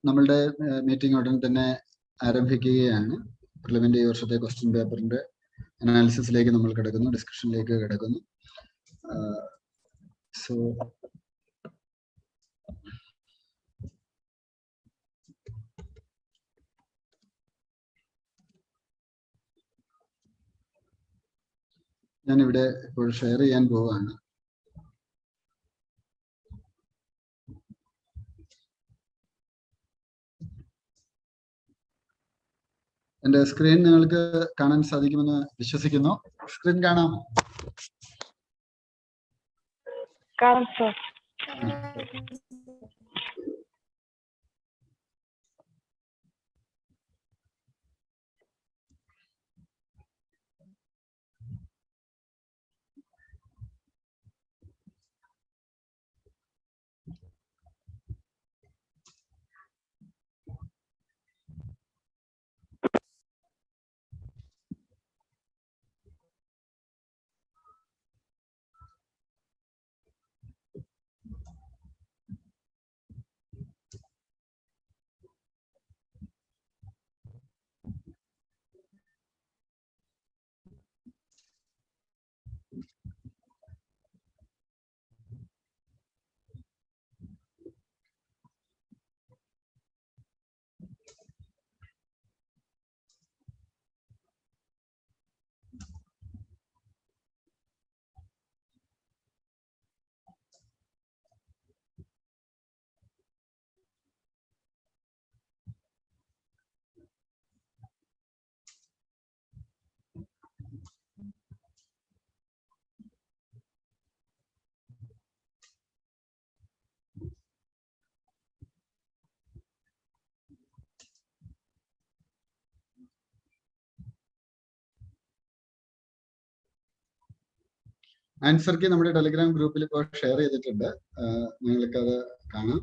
നമ്മളുടെ മീറ്റിംഗ് ഉടൻ തന്നെ ആരംഭിക്കുകയാണ്. പ്രിലിമിന്റെ ഈ വർഷത്തെ ക്വസ്റ്റ്യൻ പേപ്പറിന്റെ അനാലിസിസിലേക്ക് നമ്മൾ കിടക്കുന്നു, ഡിസ്കഷനിലേക്ക് കിടക്കുന്നു. സോ ഞാനിവിടെ ഇപ്പോൾ ഷെയർ ചെയ്യാൻ പോവുകയാണ്. എന്റെ സ്ക്രീൻ നിങ്ങൾക്ക് കാണാൻ സാധിക്കുമെന്ന് വിശ്വസിക്കുന്നു. സ്ക്രീൻ കാണാം? ആൻസർ കീ നമ്മുടെ ടെലിഗ്രാം ഗ്രൂപ്പിൽ ഇപ്പോൾ ഷെയർ ചെയ്തിട്ടുണ്ട്. നിങ്ങൾക്കത് കാണാം.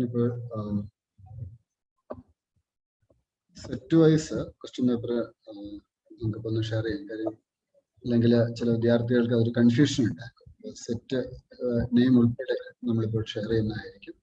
ഇപ്പോൾ സെറ്റ് വൈസ് ക്വസ്റ്റ്യൻ പേപ്പർ നമുക്കിപ്പോൾ ഒന്ന് ഷെയർ ചെയ്യാം. കാര്യം അല്ലെങ്കിൽ ചില വിദ്യാർത്ഥികൾക്ക് അതൊരു കൺഫ്യൂഷൻ ഉണ്ടാക്കും. സെറ്റ് നെയിം ഉൾപ്പെടെ നമ്മളിപ്പോൾ ഷെയർ ചെയ്യുന്നതായിരിക്കും.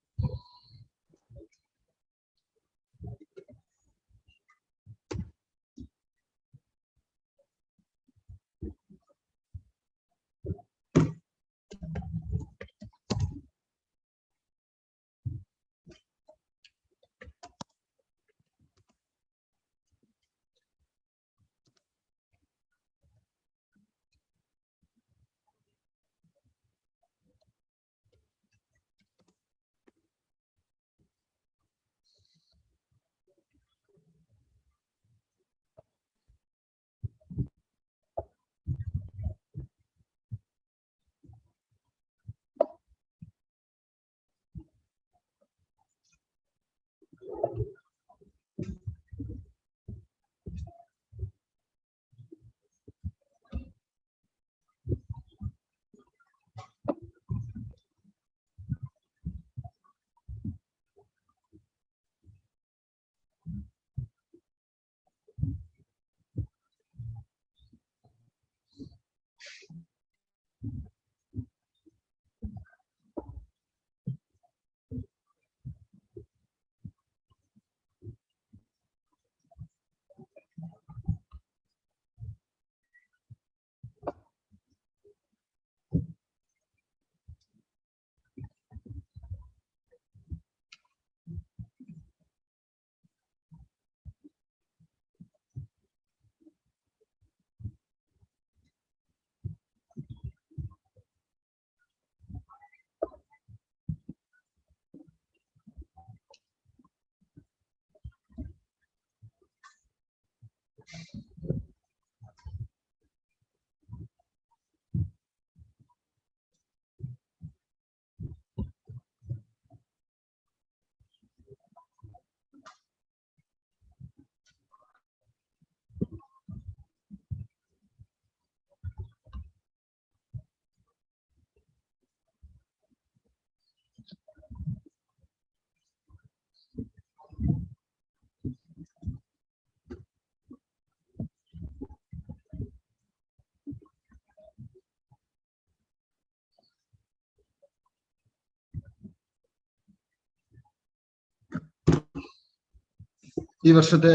ഈ വർഷത്തെ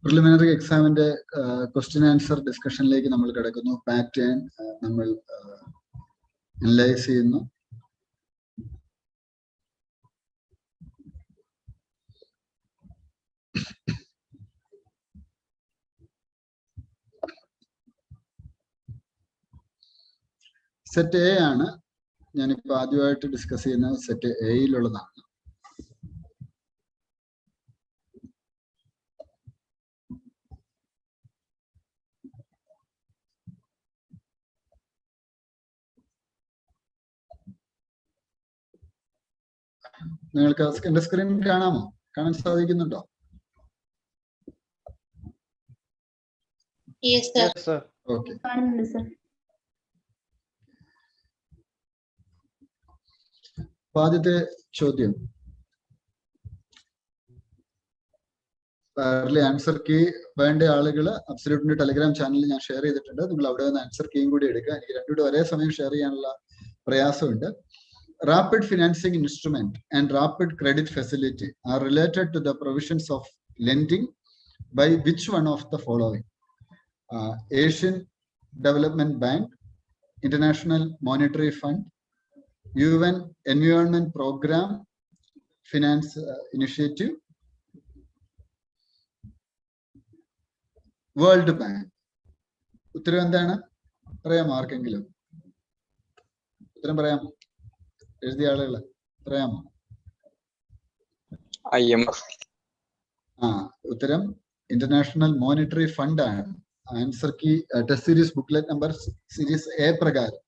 പ്രിലിമിനറി എക്സാമിന്റെ ക്വസ്റ്റ്യൻ ആൻസർ ഡിസ്കഷനിലേക്ക് നമ്മൾ കിടക്കുന്നു. പാറ്റേൺ നമ്മൾ അനലൈസ് ചെയ്യുന്നു. സെറ്റ് എ ആണ് ഞാനിപ്പോൾ ആദ്യമായിട്ട് ഡിസ്കസ് ചെയ്യുന്നത്. സെറ്റ് എയിലുള്ളതാണ്. നിങ്ങൾക്ക് എന്റെ സ്ക്രീൻ കാണാമോ? കാണാൻ സാധിക്കുന്നുണ്ടോ? ഓക്കെ. ആദ്യത്തെ ചോദ്യം, ആൻസർ കീ വേണ്ട ആളുകൾ അബ്സല്യൂട്ടിന്റെ ടെലിഗ്രാം ചാനലിൽ ഞാൻ ഷെയർ ചെയ്തിട്ടുണ്ട്. നിങ്ങൾ അവിടെ നിന്ന് ആൻസർ കീയും കൂടി എടുക്കുക. എനിക്ക് രണ്ടുകൂടെ ഒരേ സമയം ഷെയർ ചെയ്യാനുള്ള പ്രയാസമുണ്ട്. Rapid financing instrument and rapid credit facility are related to the provisions of lending by which one of the following? Asian Development Bank, International Monetary Fund, UN Environment Program Finance Initiative, World Bank. ഉത്തരം എന്താണ്? പറയാമോ ആർക്കെങ്കിലും? ഉത്തരം പറയാമോ? എഴുതിയ ആളുകൾ പറയാമോ? ഉത്തരം ഇന്റർനാഷണൽ മോണിറ്ററി ഫണ്ട് ആണ്. Answer key test series booklet number series A പ്രകാരം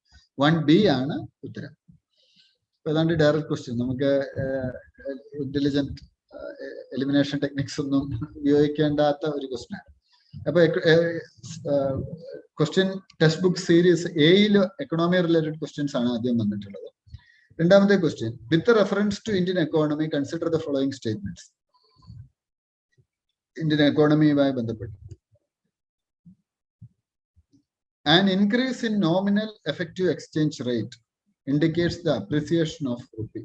1B ആണ് ഉത്തരം. ഏതാണ്ട് ഡയറക്റ്റ് ക്വസ്റ്റ്യൻ, നമുക്ക് ഇന്റലിജന്റ് എലിമിനേഷൻ ടെക്നിക്സ് ഒന്നും ഉപയോഗിക്കേണ്ടാത്ത ഒരു ക്വസ്റ്റ്യൻ ആണ്. അപ്പൊ ക്വസ്റ്റ്യൻ ടെക്സ്റ്റ് ബുക്ക് സീരീസ് എയിൽ എക്കണോമി റിലേറ്റഡ് ക്വസ്റ്റ്യൻസ് ആണ് ആദ്യം വന്നിട്ടുള്ളത്. രണ്ടാമത്തെ question, with reference to Indian economy consider the following statements. Indian എക്കോണമിയുമായി ബന്ധപ്പെട്ട് an increase in nominal effective exchange rate indicates the appreciation of rupee.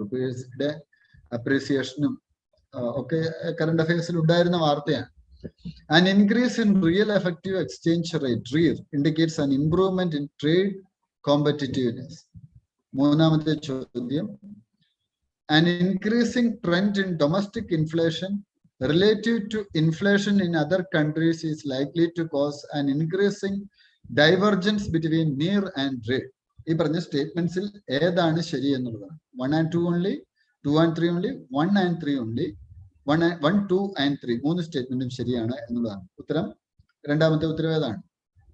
റുപ്പീസിന്റെ അപ്രീസിയേഷനും ഒക്കെ കറണ്ട് അഫയേഴ്സിൽ ഉണ്ടായിരുന്ന വാർത്തയാണ്. An increase in real effective exchange rate (REER) indicates an improvement in trade competitiveness. മൂന്നാമത്തെ ചോദ്യം, an increasing trend in domestic inflation relative to inflation in other countries is likely to cause an increasing divergence between near and rear. ഈ പറഞ്ഞ സ്റ്റേറ്റ്മെന്റ്സിൽ ഏതാണ് ശരി എന്നുള്ളതാണ്. 1 and 2 only, 2 and 3 only, 1 and 3 only, 1, 2 and 3 മൂന്ന് സ്റ്റേറ്റ്മെന്റും ശരിയാണ് എന്നുള്ളതാണ് ഉത്തരം. രണ്ടാമത്തെ ഉത്തരം ഏതാണ്?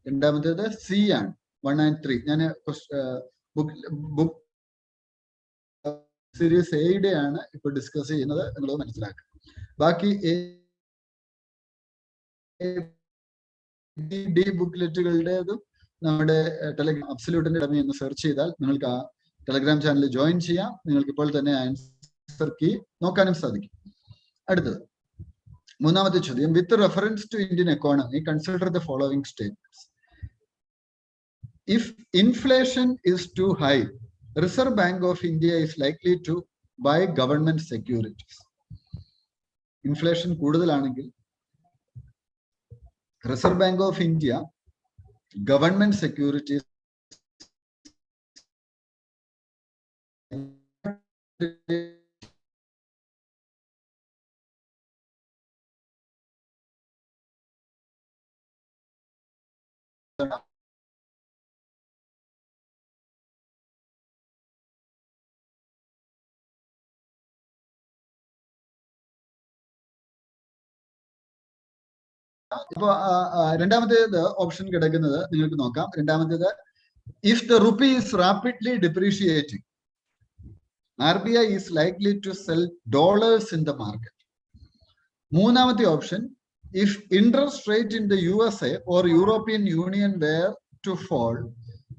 രണ്ടാമത്തേത് സി ആണ്, 1 and 3. ഞാൻ ബുക്ക് സീരീസ് എയുടെ ആണ് ഇപ്പൊ ഡിസ്കസ് ചെയ്യുന്നത് എന്നുള്ളത് മനസ്സിലാക്കുക. ബാക്കി ഡി ബുക്ക്ലെറ്റുകളുടേതും നമ്മുടെ ടെലിഗ്രാം അബ്സല്യൂട്ടിന്റെ ഡമി എന്ന് സെർച്ച് ചെയ്താൽ നിങ്ങൾക്ക് ആ ടെലിഗ്രാം ചാനലിൽ ജോയിൻ ചെയ്യാം. നിങ്ങൾക്ക് ഇപ്പോൾ തന്നെ ആൻസർ കീ നോക്കാനും സാധിക്കും. അടുത്തത് മൂന്നാമത്തെ ചോദ്യം, with reference to Indian economy consider the following statements. If inflation is too high, Reserve Bank of India is likely to buy government securities. Inflation കൂടുതലാണെങ്കിൽ Reserve Bank of India government securities ഇപ്പൊ രണ്ടാമത്തേത് option കിടക്കുന്നത് നിങ്ങൾക്ക് നോക്കാം. രണ്ടാമത്തേത്, if the rupee is rapidly depreciating, RBI is likely to sell dollars in the market. മൂന്നാമത്തെ option, if interest rate in the USA or European Union were to fall,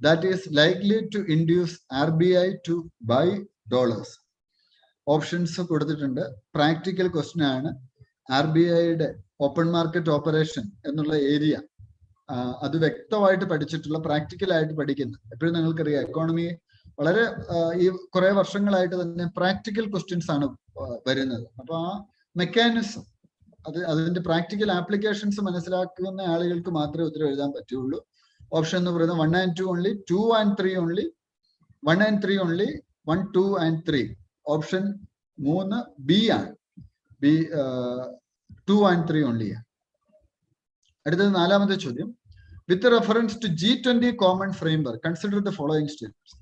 that is likely to induce RBI to buy dollars. Options കൊടുത്തിട്ടുണ്ട്. Practical question ആണ്. RBIയുടെ open market operation എന്നുള്ള area അത് വ്യക്തമായിട്ട് പഠിച്ചിട്ടുള്ള, പ്രാക്ടിക്കലായിട്ട് പഠിക്കുന്ന. എപ്പോഴും നിങ്ങൾക്കറിയാം എക്കോണമി വളരെ ഈ കുറെ വർഷങ്ങളായിട്ട് തന്നെ പ്രാക്ടിക്കൽ ക്വസ്റ്റ്യൻസ് ആണ് വരുന്നത്. അപ്പൊ ആ മെക്കാനിസം, അതിന്റെ പ്രാക്ടിക്കൽ ആപ്ലിക്കേഷൻസ് മനസ്സിലാക്കുന്ന ആളുകൾക്ക് മാത്രമേ ഉത്തരം എഴുതാൻ പറ്റുള്ളൂ. ഓപ്ഷൻ എന്ന് പറയുന്നത് 1 and 2 only, 2 and 3 only, 1 and 3 only, 1, 2 and 3. Option 3 B ആണ്. B 2 and 3 only. അടുത്തത് നാലാമത്തെ ചോദ്യം, with reference to G20 common framework consider the following statements.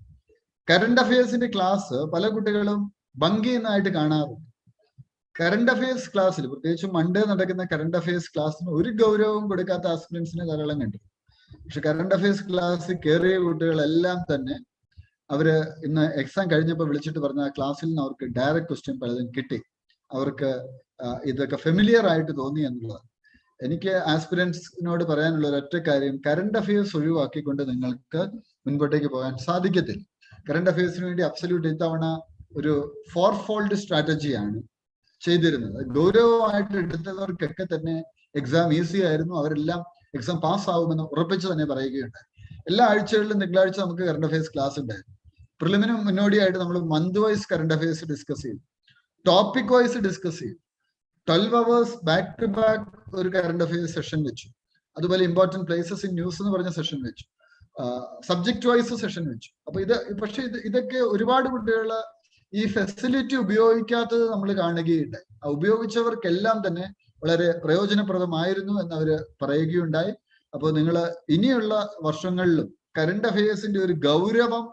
Current അഫയേഴ്സിന്റെ ക്ലാസ് പല കുട്ടികളും ബങ്ക് ചെയ്യുന്നതായിട്ട് കാണാറുണ്ട്. കറണ്ട് അഫയേഴ്സ് ക്ലാസ്സിൽ, പ്രത്യേകിച്ച് മൺഡേ നടക്കുന്ന കറണ്ട് അഫയേഴ്സ് ക്ലാസ്സിന് ഒരു ഗൗരവവും കൊടുക്കാത്ത ആസ്പിരൻസിനെ ധാരാളം കണ്ടു. പക്ഷെ കറണ്ട് അഫയേഴ്സ് ക്ലാസ്സിൽ കയറിയ കുട്ടികളെല്ലാം തന്നെ അവര് ഇന്ന് എക്സാം കഴിഞ്ഞപ്പോൾ വിളിച്ചിട്ട് പറഞ്ഞ ആ ക്ലാസ്സിൽ നിന്ന് അവർക്ക് ഡയറക്റ്റ് ക്വസ്റ്റ്യൻ പലതും കിട്ടി. അവർക്ക് ഇതൊക്കെ ഫെമിലിയർ ആയിട്ട് തോന്നി എന്നുള്ളതാണ്. എനിക്ക് ആസ്പിരൻസിനോട് പറയാനുള്ള ഒരൊറ്റ കാര്യം, കറണ്ട് അഫയേഴ്സ് ഒഴിവാക്കിക്കൊണ്ട് നിങ്ങൾക്ക് മുൻപോട്ടേക്ക് പോകാൻ സാധിക്കത്തില്ല. കറണ്ട് അഫയേഴ്സിന് വേണ്ടി അബ്സല്യൂട്ട് ഇത്തവണ ഒരു 4-fold സ്ട്രാറ്റജിയാണ് ചെയ്തിരുന്നത്. ഗൗരവമായിട്ട് എടുത്തവർക്കൊക്കെ തന്നെ എക്സാം ഈസി ആയിരുന്നു. അവരെല്ലാം എക്സാം പാസ് ആകുമെന്ന് ഉറപ്പിച്ച് തന്നെ പറയുകയുണ്ടായി. എല്ലാ ആഴ്ചകളിലും തിങ്കളാഴ്ച നമുക്ക് കറണ്ട് അഫയേഴ്സ് ക്ലാസ് ഉണ്ടായിരുന്നു. പ്രിലിമിനും മുന്നോടിയായിട്ട് നമ്മൾ month vice current affairs discuss ചെയ്തു, ടോപ്പിക് വൈസ് ഡിസ്കസ് ചെയ്തു. 12 hours ബാക്ക് ടു ബാക്ക് ഒരു കറണ്ട് അഫയേഴ്സ് സെഷൻ വെച്ചു. അതുപോലെ ഇമ്പോർട്ടന്റ് പ്ലേസസ് ഇൻ ന്യൂസ് എന്ന് പറഞ്ഞ സെഷൻ വെച്ചു. സബ്ജക്ട് വൈസ് സെഷൻ വെച്ചു. അപ്പൊ പക്ഷെ ഇതൊക്കെ ഒരുപാട് കുട്ടികൾ ഈ ഫെസിലിറ്റി ഉപയോഗിക്കാത്തത് നമ്മൾ കാണുകയുണ്ടായി. ഉപയോഗിച്ചവർക്കെല്ലാം തന്നെ വളരെ പ്രയോജനപ്രദമായിരുന്നു എന്നവര് പറയുകയുണ്ടായി. അപ്പോൾ നിങ്ങൾ ഇനിയുള്ള വർഷങ്ങളിലും കറണ്ട് അഫയേഴ്സിന്റെ ഒരു ഗൗരവം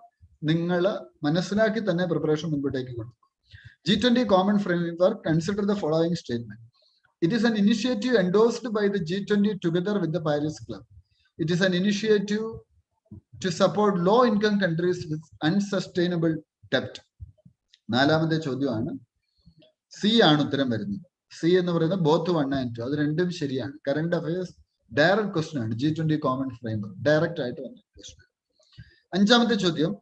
നിങ്ങൾ മനസ്സിലാക്കി തന്നെ പ്രിപ്പറേഷൻ മുൻപോട്ടേക്ക് കൊണ്ടുപോകും. G20 Common Framework, consider the following statement. It is an initiative endorsed by the G20 together with the Paris Club. It is an initiative to support low-income countries with unsustainable debt. നാലാമത്തെ ചോദ്യമാണ്, C ആണ് ഉത്തരം വരുന്നത്. C എന്ന് പറയുന്നത് both 1 and 2, അത് രണ്ടും ശരിയാണ്. കറണ്ട് അഫയേഴ്സ് ഡയറക്റ്റ് ക്വസ്റ്റ്യൻ ആണ്. G20 Common Framework ഡയറക്റ്റ് ആയിട്ട് വന്ന ക്വസ്റ്റ്യൻ. അഞ്ചാമത്തെ ചോദ്യം,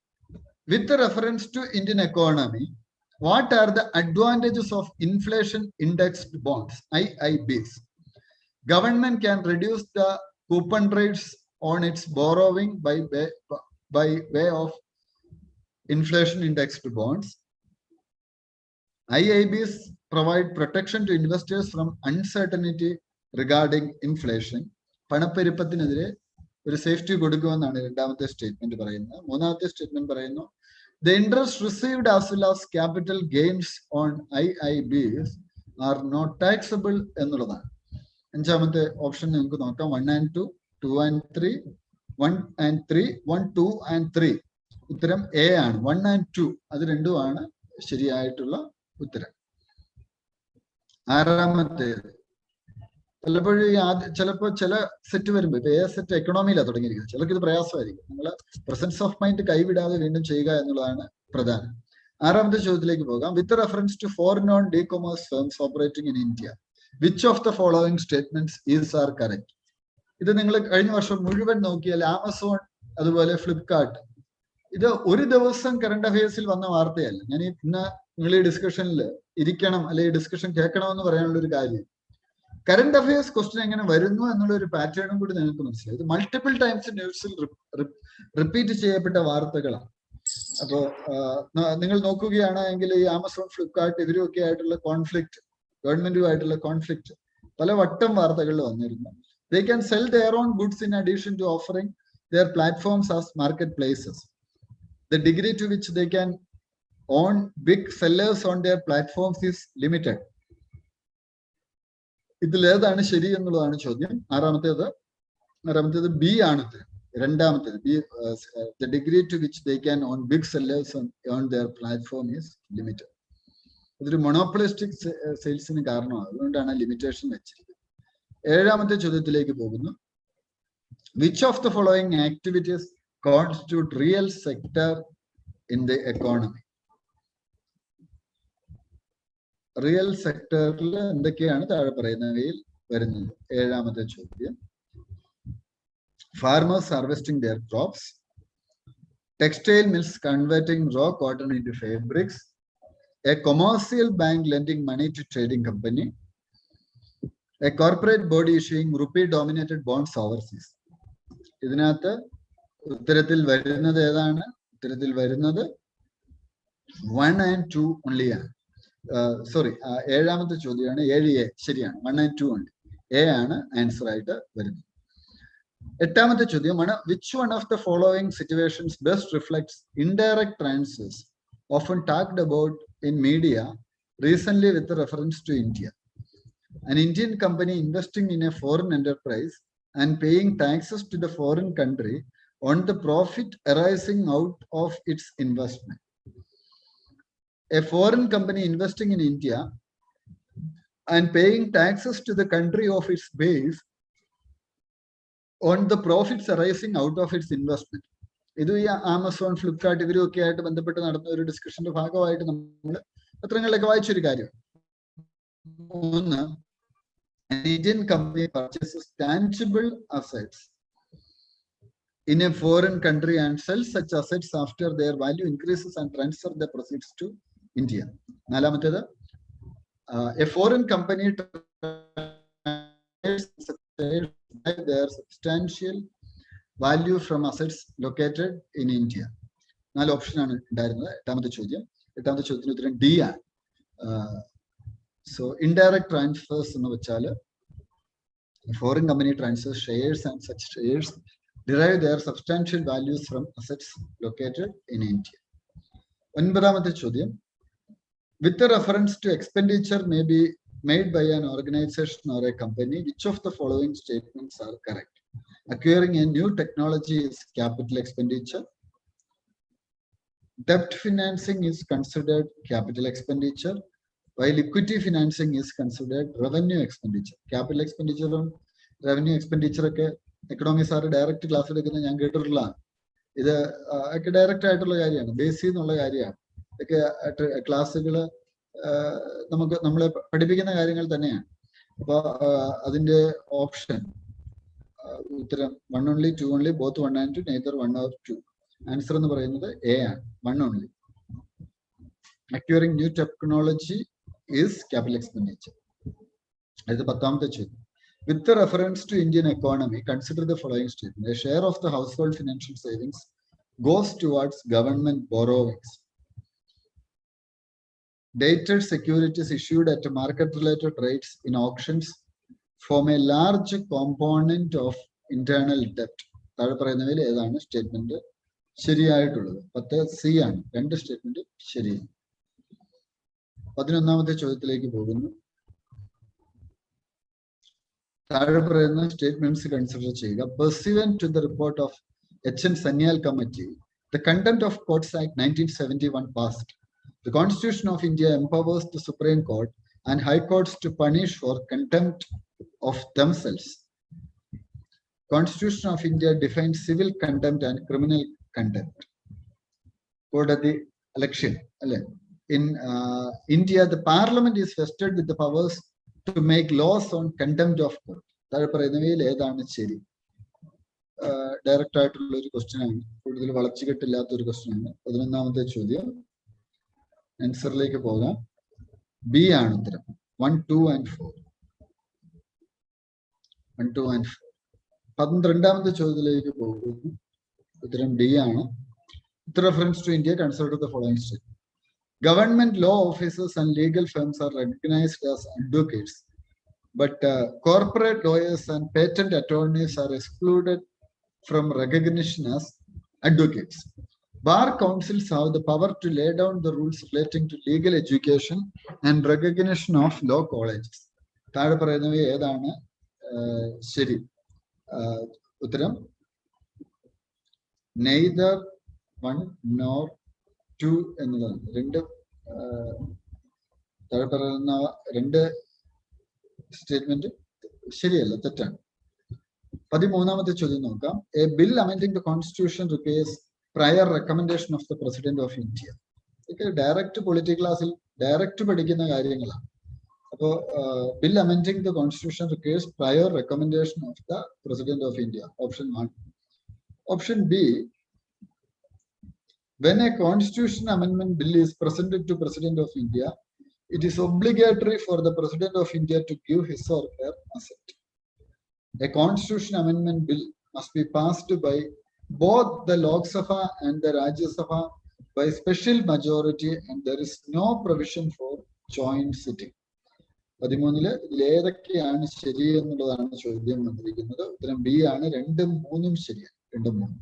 with reference to Indian economy, what are the advantages of inflation indexed bonds, IIBs? Government can reduce the coupon rates on its borrowing by way of inflation indexed bonds. IIBs provide protection to investors from uncertainty regarding inflation. പണപ്പെരുപ്പത്തിനെതിരെ ഒരു safety കൊടുക്കുമെന്നാണ് രണ്ടാമത്തെ statement പറയുന്നത്. മൂന്നാമത്തെ statement പറയുന്നു, the interest received as well as capital gains on IIBs are not taxable എന്നുള്ളതാണ്. അഞ്ചാമത്തെ option നിങ്ങൾക്ക് നോക്കാം. 1 and 2, 2 and 3, 1 and 3, 1, 2 and 3. ഉത്തരം എ ആണ്. 1 and 2 അത് രണ്ടുമാണ് ശരിയായിട്ടുള്ള ഉത്തരം. ആറാമത്തേത്, പലപ്പോഴും ചിലപ്പോൾ ചില സെറ്റ് വരുമ്പോൾ, ഇപ്പൊ എ സെറ്റ് എക്കണോമിയിലാണ് തുടങ്ങിയിരിക്കുന്നത്, ചിലർക്ക് ഇത് പ്രയാസമായിരിക്കും. നിങ്ങൾ പ്രസൻസ് ഓഫ് മൈൻഡ് കൈവിടാതെ വീണ്ടും ചെയ്യുക എന്നുള്ളതാണ് പ്രധാനം. ആറാമത്തെ ചോദ്യത്തിലേക്ക് പോകാം. With reference to 4 non-e-commerce firms operating in India, which of the following statements is are correct? ഇത് നിങ്ങൾ കഴിഞ്ഞ വർഷം മുഴുവൻ നോക്കിയാൽ ആമസോൺ, അതുപോലെ ഫ്ലിപ്കാർട്ട്, ഇത് ഒരു ദിവസം കറണ്ട് അഫയേഴ്സിൽ വന്ന വാർത്തയല്ല. ഞാൻ ഇന്ന് നിങ്ങൾ ഈ ഡിസ്കഷനിൽ ഇരിക്കണം അല്ലെങ്കിൽ ഡിസ്കഷൻ കേൾക്കണമെന്ന് പറയാനുള്ള ഒരു കാര്യം, കറണ്ട് അഫയേഴ്സ് ക്വസ്റ്റ്യൻ എങ്ങനെ വരുന്നു എന്നുള്ള ഒരു പാറ്റേണും കൂടി നിങ്ങൾക്ക് മനസ്സിലായി. ഇത് മൾട്ടിപ്പിൾ ടൈംസ് ന്യൂസിൽ റിപ്പീറ്റ് ചെയ്യപ്പെട്ട വാർത്തകളാണ്. അപ്പോ നിങ്ങൾ നോക്കുകയാണെങ്കിൽ ഈ ആമസോൺ, ഫ്ലിപ്കാർട്ട് ഇവരുമൊക്കെ ആയിട്ടുള്ള കോൺഫ്ലിക്റ്റ്, ഗവൺമെന്റുമായിട്ടുള്ള കോൺഫ്ലിക്റ്റ് പല വട്ടം വാർത്തകളിൽ വന്നിരുന്നു. They can sell their own goods in addition to offering their platforms as marketplaces. The degree to which they can own big sellers on their platforms is limited. ഇതിൽ ഏതാണ് ശരി എന്നുള്ളതാണ് ചോദ്യം. ആറാമത്തേത് ബി ആണ്. രണ്ടാമത്തേത് B, the degree to which they can own big sellers on their platform is limited. ഇതൊരു monopolistic സെയിൽസിന് കാരണമാണ്, അതുകൊണ്ടാണ് ലിമിറ്റേഷൻ വെച്ചിരിക്കുന്നത്. ഏഴാമത്തെ ചോദ്യത്തിലേക്ക് പോകുന്നു. Which of the following activities constitute real sector in the economy? Real സെക്ടറിൽ എന്തൊക്കെയാണ് താഴെ പറയുന്നവയിൽ വരുന്നത്? ഏഴാമത്തെ ചോദ്യം. Farmers harvesting their crops, textile mills converting raw cotton into fabrics, a commercial bank lending money to trading company, a corporate body issuing rupee-dominated bonds overseas. ഇതിനകത്ത് ഉത്തരത്തിൽ വരുന്നത് ഏതാണ്? ഉത്തരത്തിൽ വരുന്നത് 1 and 2 only ആണ്. സോറി, ഏഴാമത്തെ ചോദ്യമാണ് 7A. ശരിയാണ്, 1 and 2 ഉണ്ട്. എ ആണ് ആൻസർ ആയിട്ട് വരുന്നത്. എട്ടാമത്തെ ചോദ്യം, which one of the following situations best reflects indirect transfers often talked about in media recently with reference to India? An Indian company investing in a foreign enterprise and paying taxes to the foreign country on the profit arising out of its investment. A foreign company investing in India and paying taxes to the country of its base on the profits arising out of its investment. ഇത് ഈ Amazon, Flipkart ഇവരൊക്കെ ആയിട്ട് ബന്ധപ്പെട്ട് നടന്ന ഒരു ഡിസ്കഷന്റെ ഭാഗമായിട്ട് നമ്മൾ പത്രങ്ങളിലൊക്കെ വായിച്ചൊരു കാര്യം. ഒന്ന്, an Indian company purchases tangible assets in a foreign country and sells such assets after their value increases and transfer the proceeds to India. നാലാമത്തേത്, a foreign company their substantial value from assets located in India. 4 ഓപ്ഷനാണ് ഉണ്ടായിരുന്നത്. എട്ടാമത്തെ ചോദ്യത്തിന് ഉത്തരം D ആണ്. So indirect transfers എന്ന് വെച്ചാൽ foreign company transfers shares and such shares derive their substantial values from assets located in India. 9ാമത്തെ ചോദ്യം, with a reference to expenditure may be made by an organization or a company, which of the following statements are correct? Acquiring a new technology is capital expenditure. Debt financing is considered capital expenditure, while equity financing is considered revenue expenditure. Capital expenditure and revenue expenditure ഒക്കെ economics ആറ് direct class എടുക്കുന്നത് ഞാൻ കേട്ടിട്ടുള്ളതാണ്. ഇത് ഒക്കെ direct ആയിട്ടുള്ള കാര്യമാണ്, basic എന്നുള്ള കാര്യമാണ്. ഇതൊക്കെ ക്ലാസ്സുകൾ നമ്മളെ പഠിപ്പിക്കുന്ന കാര്യങ്ങൾ തന്നെയാണ്. അപ്പൊ അതിന്റെ ഓപ്ഷൻ ഉത്തരം 1 only, 2 only, both 1 and 2, neither 1 or 2. Answer എന്ന് പറയുന്നത് എ ആണ്, 1 only. Acquiring new technology is capital expenditure. അത് 10ാമത്തെ ചോദ്യം. With the reference to Indian economy, consider the following statement. A share of the household financial savings goes towards government borrowings. Dated securities issued at market-related rates in auctions form a large component of internal debt. താഴെ പറയുന്നവയിൽ ഏതാണ് statement ശരിയായിട്ടുള്ളത്? 10C ആണ്. 2 statement ശരിയാണ്. 11ാമത്തെ ചോദ്യത്തിലേക്ക് പോകുന്നു. താഴെ പറയുന്ന statements consider ചെയ്യുക. Pursuant to the report of 𝐚𝐻𝐚𝐸𝐚𝐽 committee, the Contempt of Courts Act 1971 passed. The Constitution of India empowers the Supreme Court and High Courts to punish for contempt of themselves. Constitution of India defines civil contempt and criminal contempt. Kodati election. In India, the Parliament is vested with the powers to make laws on contempt of court. താഴെ പറയുന്നവയിൽ ഏതാണ് ശരി? Direct ആയിട്ടുള്ള ഒരു question ആണ്, കൂടുതൽ വളച്ചുകെട്ടില്ലാത്ത ഒരു question ആണ്. 11ാമത്തെ ചോദ്യം ആൻസറിലേക്ക് പോകാം. ബി ആണ് ഉത്തരം. 1, 2 and 4. 1, 2 and 4. 12ാമത്തെ ചോദ്യത്തിലേക്ക് പോകുന്നു. ഉത്തരം ഡി ആണ്. With reference to India, consider the following statement. Government law officers and legal firms are recognized as advocates, but corporate lawyers and patent attorneys are excluded from recognition as advocates. Bar councils have the power to lay down the rules relating to legal education and recognition of law colleges. താഴെ പറയുന്നവ ഏതാണ് ശരി? ഉത്തരം neither 1 nor 2 എന്നതാണ്. താഴെ പറയുന്ന 2 statement ശരിയല്ല, തെറ്റാണ്. 13ാമത്തെ ചോദ്യം നോക്കാം. A bill amending the constitution requires prior recommendation of the president of India. ഇതൊക്കെ ഡയറക്റ്റ് പൊളിറ്റിക്കൽ ക്ലാസ്സിൽ ഡയറക്റ്റ് പഠിക്കുന്ന കാര്യങ്ങളാണ്. അപ്പോൾ bill amending the constitution requires prior recommendation of the president of India. Option 1. Option B, when a constitution amendment bill is presented to President of India, it is obligatory for the President of India to give his or her assent. A constitution amendment bill must be passed by both the Lok Sabha and the Rajya Sabha by special majority, and there is no provision for joint sitting. 13 ഇതിൽ ഏതൊക്കെയാണ് ശരി എന്നുള്ളതാണ് ചോദ്യം വന്നിരിക്കുന്നത്. ഉത്തരം B ആണ്. 2ഉം 3ഉം ശരിയാണ്. 2ഉം 3ഉം.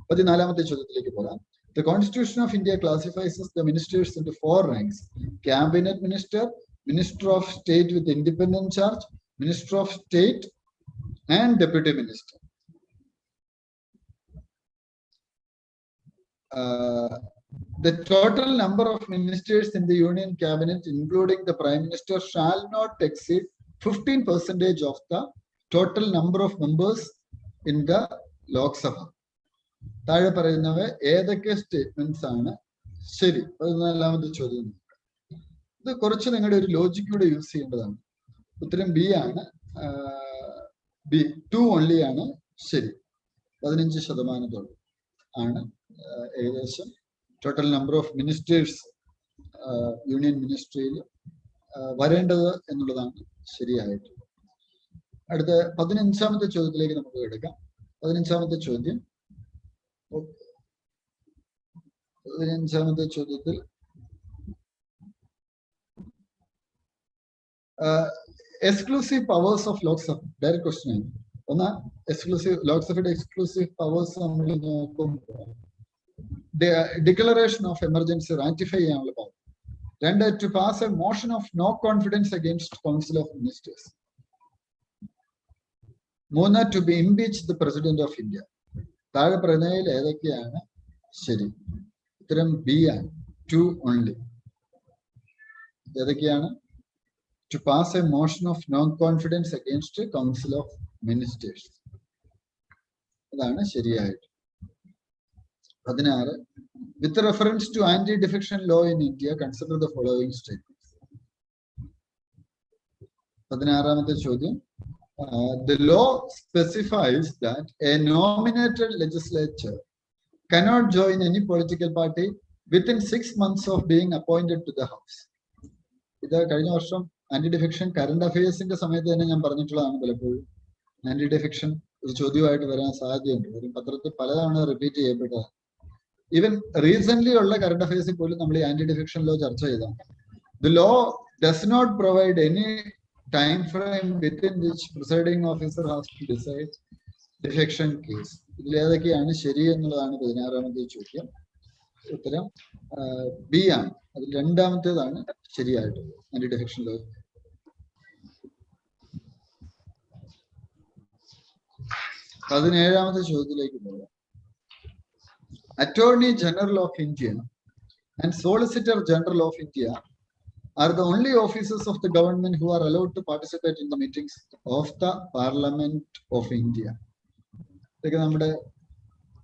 14ാമത്തെ ചോദ്യത്തിലേക്ക് പോകാം. The Constitution of India classifies the ministers into 4 ranks: Cabinet Minister, Minister of State with independent charge, Minister of State, and Deputy Minister. The total number of ministers in the Union Cabinet, including the Prime Minister, shall not exceed 15% of the total number of members in the Lok Sabha. താഴെ പറയുന്നവ ഏതൊക്കെ statements ആണ് ശരി? 14ാമത്തെ ചോദ്യം. ഇത് കുറച്ച് നിങ്ങളുടെ ഒരു ലോജിക്കൂടെ use ചെയ്യേണ്ടതാണ്. ഉത്തരം ബി ആണ്. ബി 2 ഓൺലി ആണ് ശരി. 15% ആണ് ഏകദേശം total number of ministers union മിനിസ്ട്രിയിൽ വരേണ്ടത് എന്നുള്ളതാണ് ശരിയായിട്ട്. അടുത്ത 15ാമത്തെ ചോദ്യത്തിലേക്ക് നമുക്ക് കിടക്കാം. 15ാമത്തെ ചോദ്യം. 15ാമത്തെ ചോദ്യത്തിൽ exclusive powers of Lok Sabha. Direct question ആണ്. ഒന്ന്, എക്സ്ക്ലൂസീവ് ലോക്സഭയുടെ എക്സ്ക്ലൂസീവ് പവേഴ്സ് നമ്മൾ നോക്കുമ്പോൾ ഡിക്ലറേഷൻ ഓഫ് എമർജൻസി റാറ്റിഫൈ ചെയ്യാനുള്ള power. 2, to pass a motion of no confidence against council of ministers. 3, to be impeach the president of India. താഴെ പറയുന്നതിൽ ഏതൊക്കെയാണ് ശരി? ഉത്തരം ബി ആണ്. 2 ഓൺലി. ഏതൊക്കെയാണ്? To pass a motion of no confidence against council of ministers. അതാണ് ശരിയായിട്ട്. 16, with reference to anti defection law in India consider the following statements. 16ാമത്തെ ചോദ്യം. The law specifies that a nominated legislature cannot join any political party within 6 months of being appointed to the house. ഇത് കഴിഞ്ഞ വർഷം anti defection current അഫയേഴ്സിന്റെ സമയത്ത് തന്നെ ഞാൻ പറഞ്ഞിട്ടുള്ളതാണ്. പലപ്പോഴും ആന്റി ഡിഫെക്ഷൻ ഒരു ചോദ്യമായിട്ട് വരാൻ സാധ്യതയുണ്ട്. ഒരു പത്രത്തിൽ പലതവണ റിപ്പീറ്റ് ചെയ്യപ്പെട്ടതാണ്. ഈവൻ റീസെന്റ് ഉള്ള കറണ്ട് അഫയേഴ്സിൽ പോലും നമ്മൾ ഈ ആന്റി ഡിഫെക്ഷൻ ലോ ചർച്ച ചെയ്താണ്. The law does not provide any time frame within which presiding officer has to decide defection case. ഇതിൽ ഏതൊക്കെയാണ് ശരി എന്നുള്ളതാണ് 16ാമത്തെ ചോദ്യം. ഉത്തരം ബി ആണ്. അതിൽ 2ാമത്തേതാണ് ശരിയായിട്ടുള്ളത്. Anti defection law. 17ാമത്തെ ചോദ്യത്തിലേക്ക് പോകാം. Attorney General of India and Solicitor General of India are the only officers of the government who are allowed to participate in the meetings of the Parliament of India. ഇതൊക്കെ നമ്മുടെ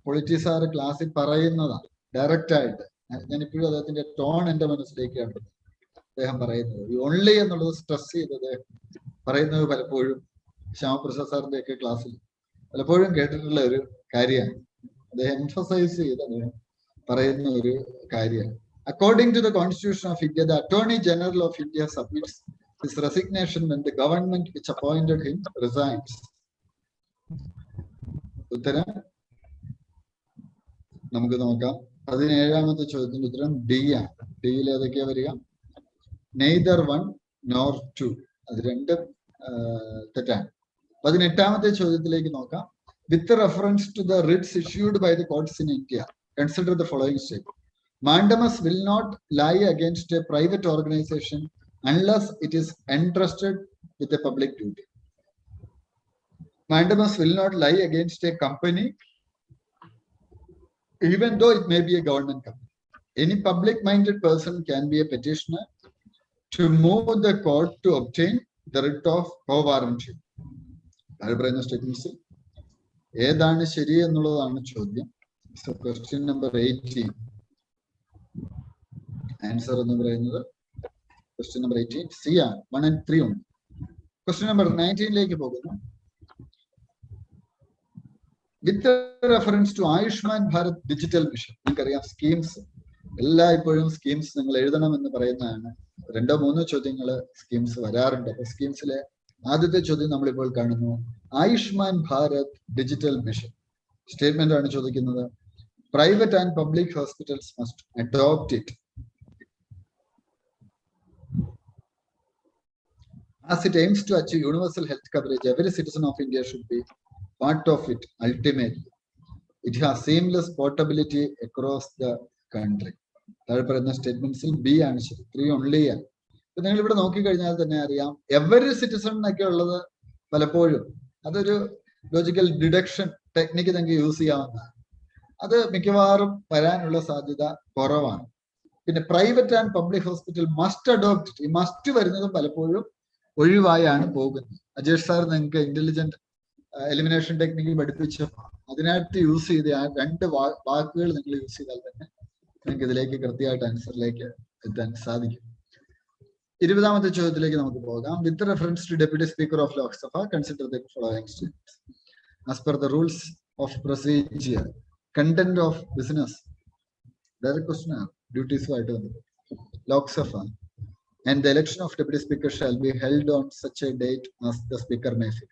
പൊളിറ്റീസാർ ക്ലാസ്സിൽ പറയുന്നതാണ് direct ആയിട്ട്. ഞാനിപ്പോഴും അദ്ദേഹത്തിന്റെ ടോൺ എന്റെ മനസ്സിലേക്ക് ആണ് അദ്ദേഹം പറയുന്നത്. ഈ ഓൺലി എന്നുള്ളത് സ്ട്രെസ് ചെയ്ത് അദ്ദേഹം പറയുന്നത് പലപ്പോഴും ശ്യാമപ്രസാദ് സാറിന്റെ ഒക്കെ ക്ലാസ്സിൽ പലപ്പോഴും കേട്ടിട്ടുള്ള ഒരു കാര്യമാണ്. അദ്ദേഹം എംഫസൈസ് ചെയ്ത് അദ്ദേഹം പറയുന്ന ഒരു കാര്യമാണ്. According to the Constitution of India, the Attorney General of India submits his resignation when the government which appointed him resigns. ഉത്തരം നമുക്ക് നോക്കാം. 17ാമത്തെ ചോദ്യത്തിന്റെ ഉത്തരം ഡി ആണ്. ഡിയിൽ ഏതൊക്കെയാ വരിക? Neither 1 nor 2. അത് 2 തെറ്റാണ്. 18ാമത്തെ ചോദ്യത്തിലേക്ക് നോക്കാം. With reference to the writs issued by the courts in India, consider the following statement. Mandamus will not lie against a private organization unless it is entrusted with a public duty. Mandamus will not lie against a company even though it may be a government company. Any public-minded person can be a petitioner to move the court to obtain the writ of quo warranto. താഴെ പറയുന്ന സ്റ്റേറ്റ്മെന്റ്സിൽ ഏതാണ് ശരി എന്നുള്ളതാണ് ചോദ്യം. So question number 18 answer എന്ന് പറയുന്നത് question number 18 C ആണ്. 1 and 3 ഉണ്ട്. ക്വസ്റ്റ്യൻ നമ്പർ 19ലേക്ക് പോകുന്നു. With reference to Ayushman Bharat digital mission, നിങ്ങൾക്കറിയാം സ്കീംസ് എല്ലായ്പ്പോഴും സ്കീംസ് നിങ്ങൾ എഴുതണം എന്ന് പറയുന്നതാണ്. 2-3 ചോദ്യങ്ങൾ സ്കീംസ് വരാറുണ്ട്. അപ്പൊ സ്കീംസിലെ ആദ്യത്തെ ചോദ്യം നമ്മളിപ്പോൾ കാണുന്നു, Ayushman Bharat digital mission. Statement ആണ് ചോദിക്കുന്നത്. Private and public hospitals must adopt it as it aims to achieve universal health coverage. Every citizen of India should be part of it ultimately. It has seamless portability across the country. താഴെ പറയുന്ന സ്റ്റേറ്റ്മെന്റ്സിൽ B ആണ് ശരി, 3 only ആണ്. ഇപ്പൊ നിങ്ങൾ ഇവിടെ നോക്കിക്കഴിഞ്ഞാൽ തന്നെ അറിയാം, എവറി സിറ്റിസൺ എന്നൊക്കെ ഉള്ളത് പലപ്പോഴും അതൊരു ലോജിക്കൽ ഡിഡക്ഷൻ ടെക്നിക്ക് നിങ്ങൾക്ക് യൂസ് ചെയ്യാവുന്നതാണ്. അത് മിക്കവാറും വരാനുള്ള സാധ്യത കുറവാണ്. പിന്നെ private and public hospital must adopt it. ഈ മസ്റ്റ് വരുന്നതും പലപ്പോഴും ഒഴിവായാണ് പോകുന്നത്. അജേഷ് സാർ നിങ്ങൾക്ക് ഇന്റലിജന്റ് എലിമിനേഷൻ ടെക്നിക്ക് പഠിപ്പിച്ചപ്പോൾ അതിനായിട്ട് യൂസ് ചെയ്ത ആ 2 വാക്കുകൾ നിങ്ങൾ യൂസ് ചെയ്താൽ തന്നെ നിങ്ങൾക്ക് ഇതിലേക്ക് കൃത്യമായിട്ട് ആൻസറിലേക്ക് എത്താൻ സാധിക്കും. 20ാമത്തെ ചോദ്യത്തിലേക്ക് നമുക്ക് പോകാം. With reference to deputy speaker of Lok Sabha consider the following statements as per the rules of procedure, content of business. Direct question ആണ്, ഡ്യൂട്ടീസുമായിട്ട് ബന്ധപ്പെട്ട്. Lok Sabha and the election of deputy speaker shall be held on such a date as the speaker may fix.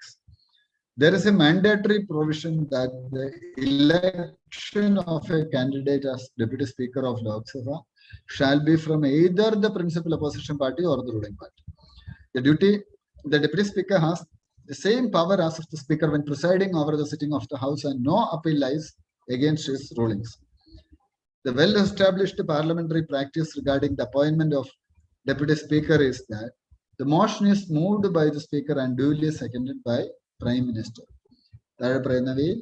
There is a mandatory provision that the election of a candidate as deputy speaker of Lok Sabha shall be from either the principal opposition party or the ruling party. The deputy speaker has the same power as of the speaker when presiding over the sitting of the house, and no appeal lies against his rulings. The well-established parliamentary practice regarding the appointment of deputy speaker is that the motion is moved by the speaker and duly seconded by prime minister. താഴെ പറയുന്നവയിൽ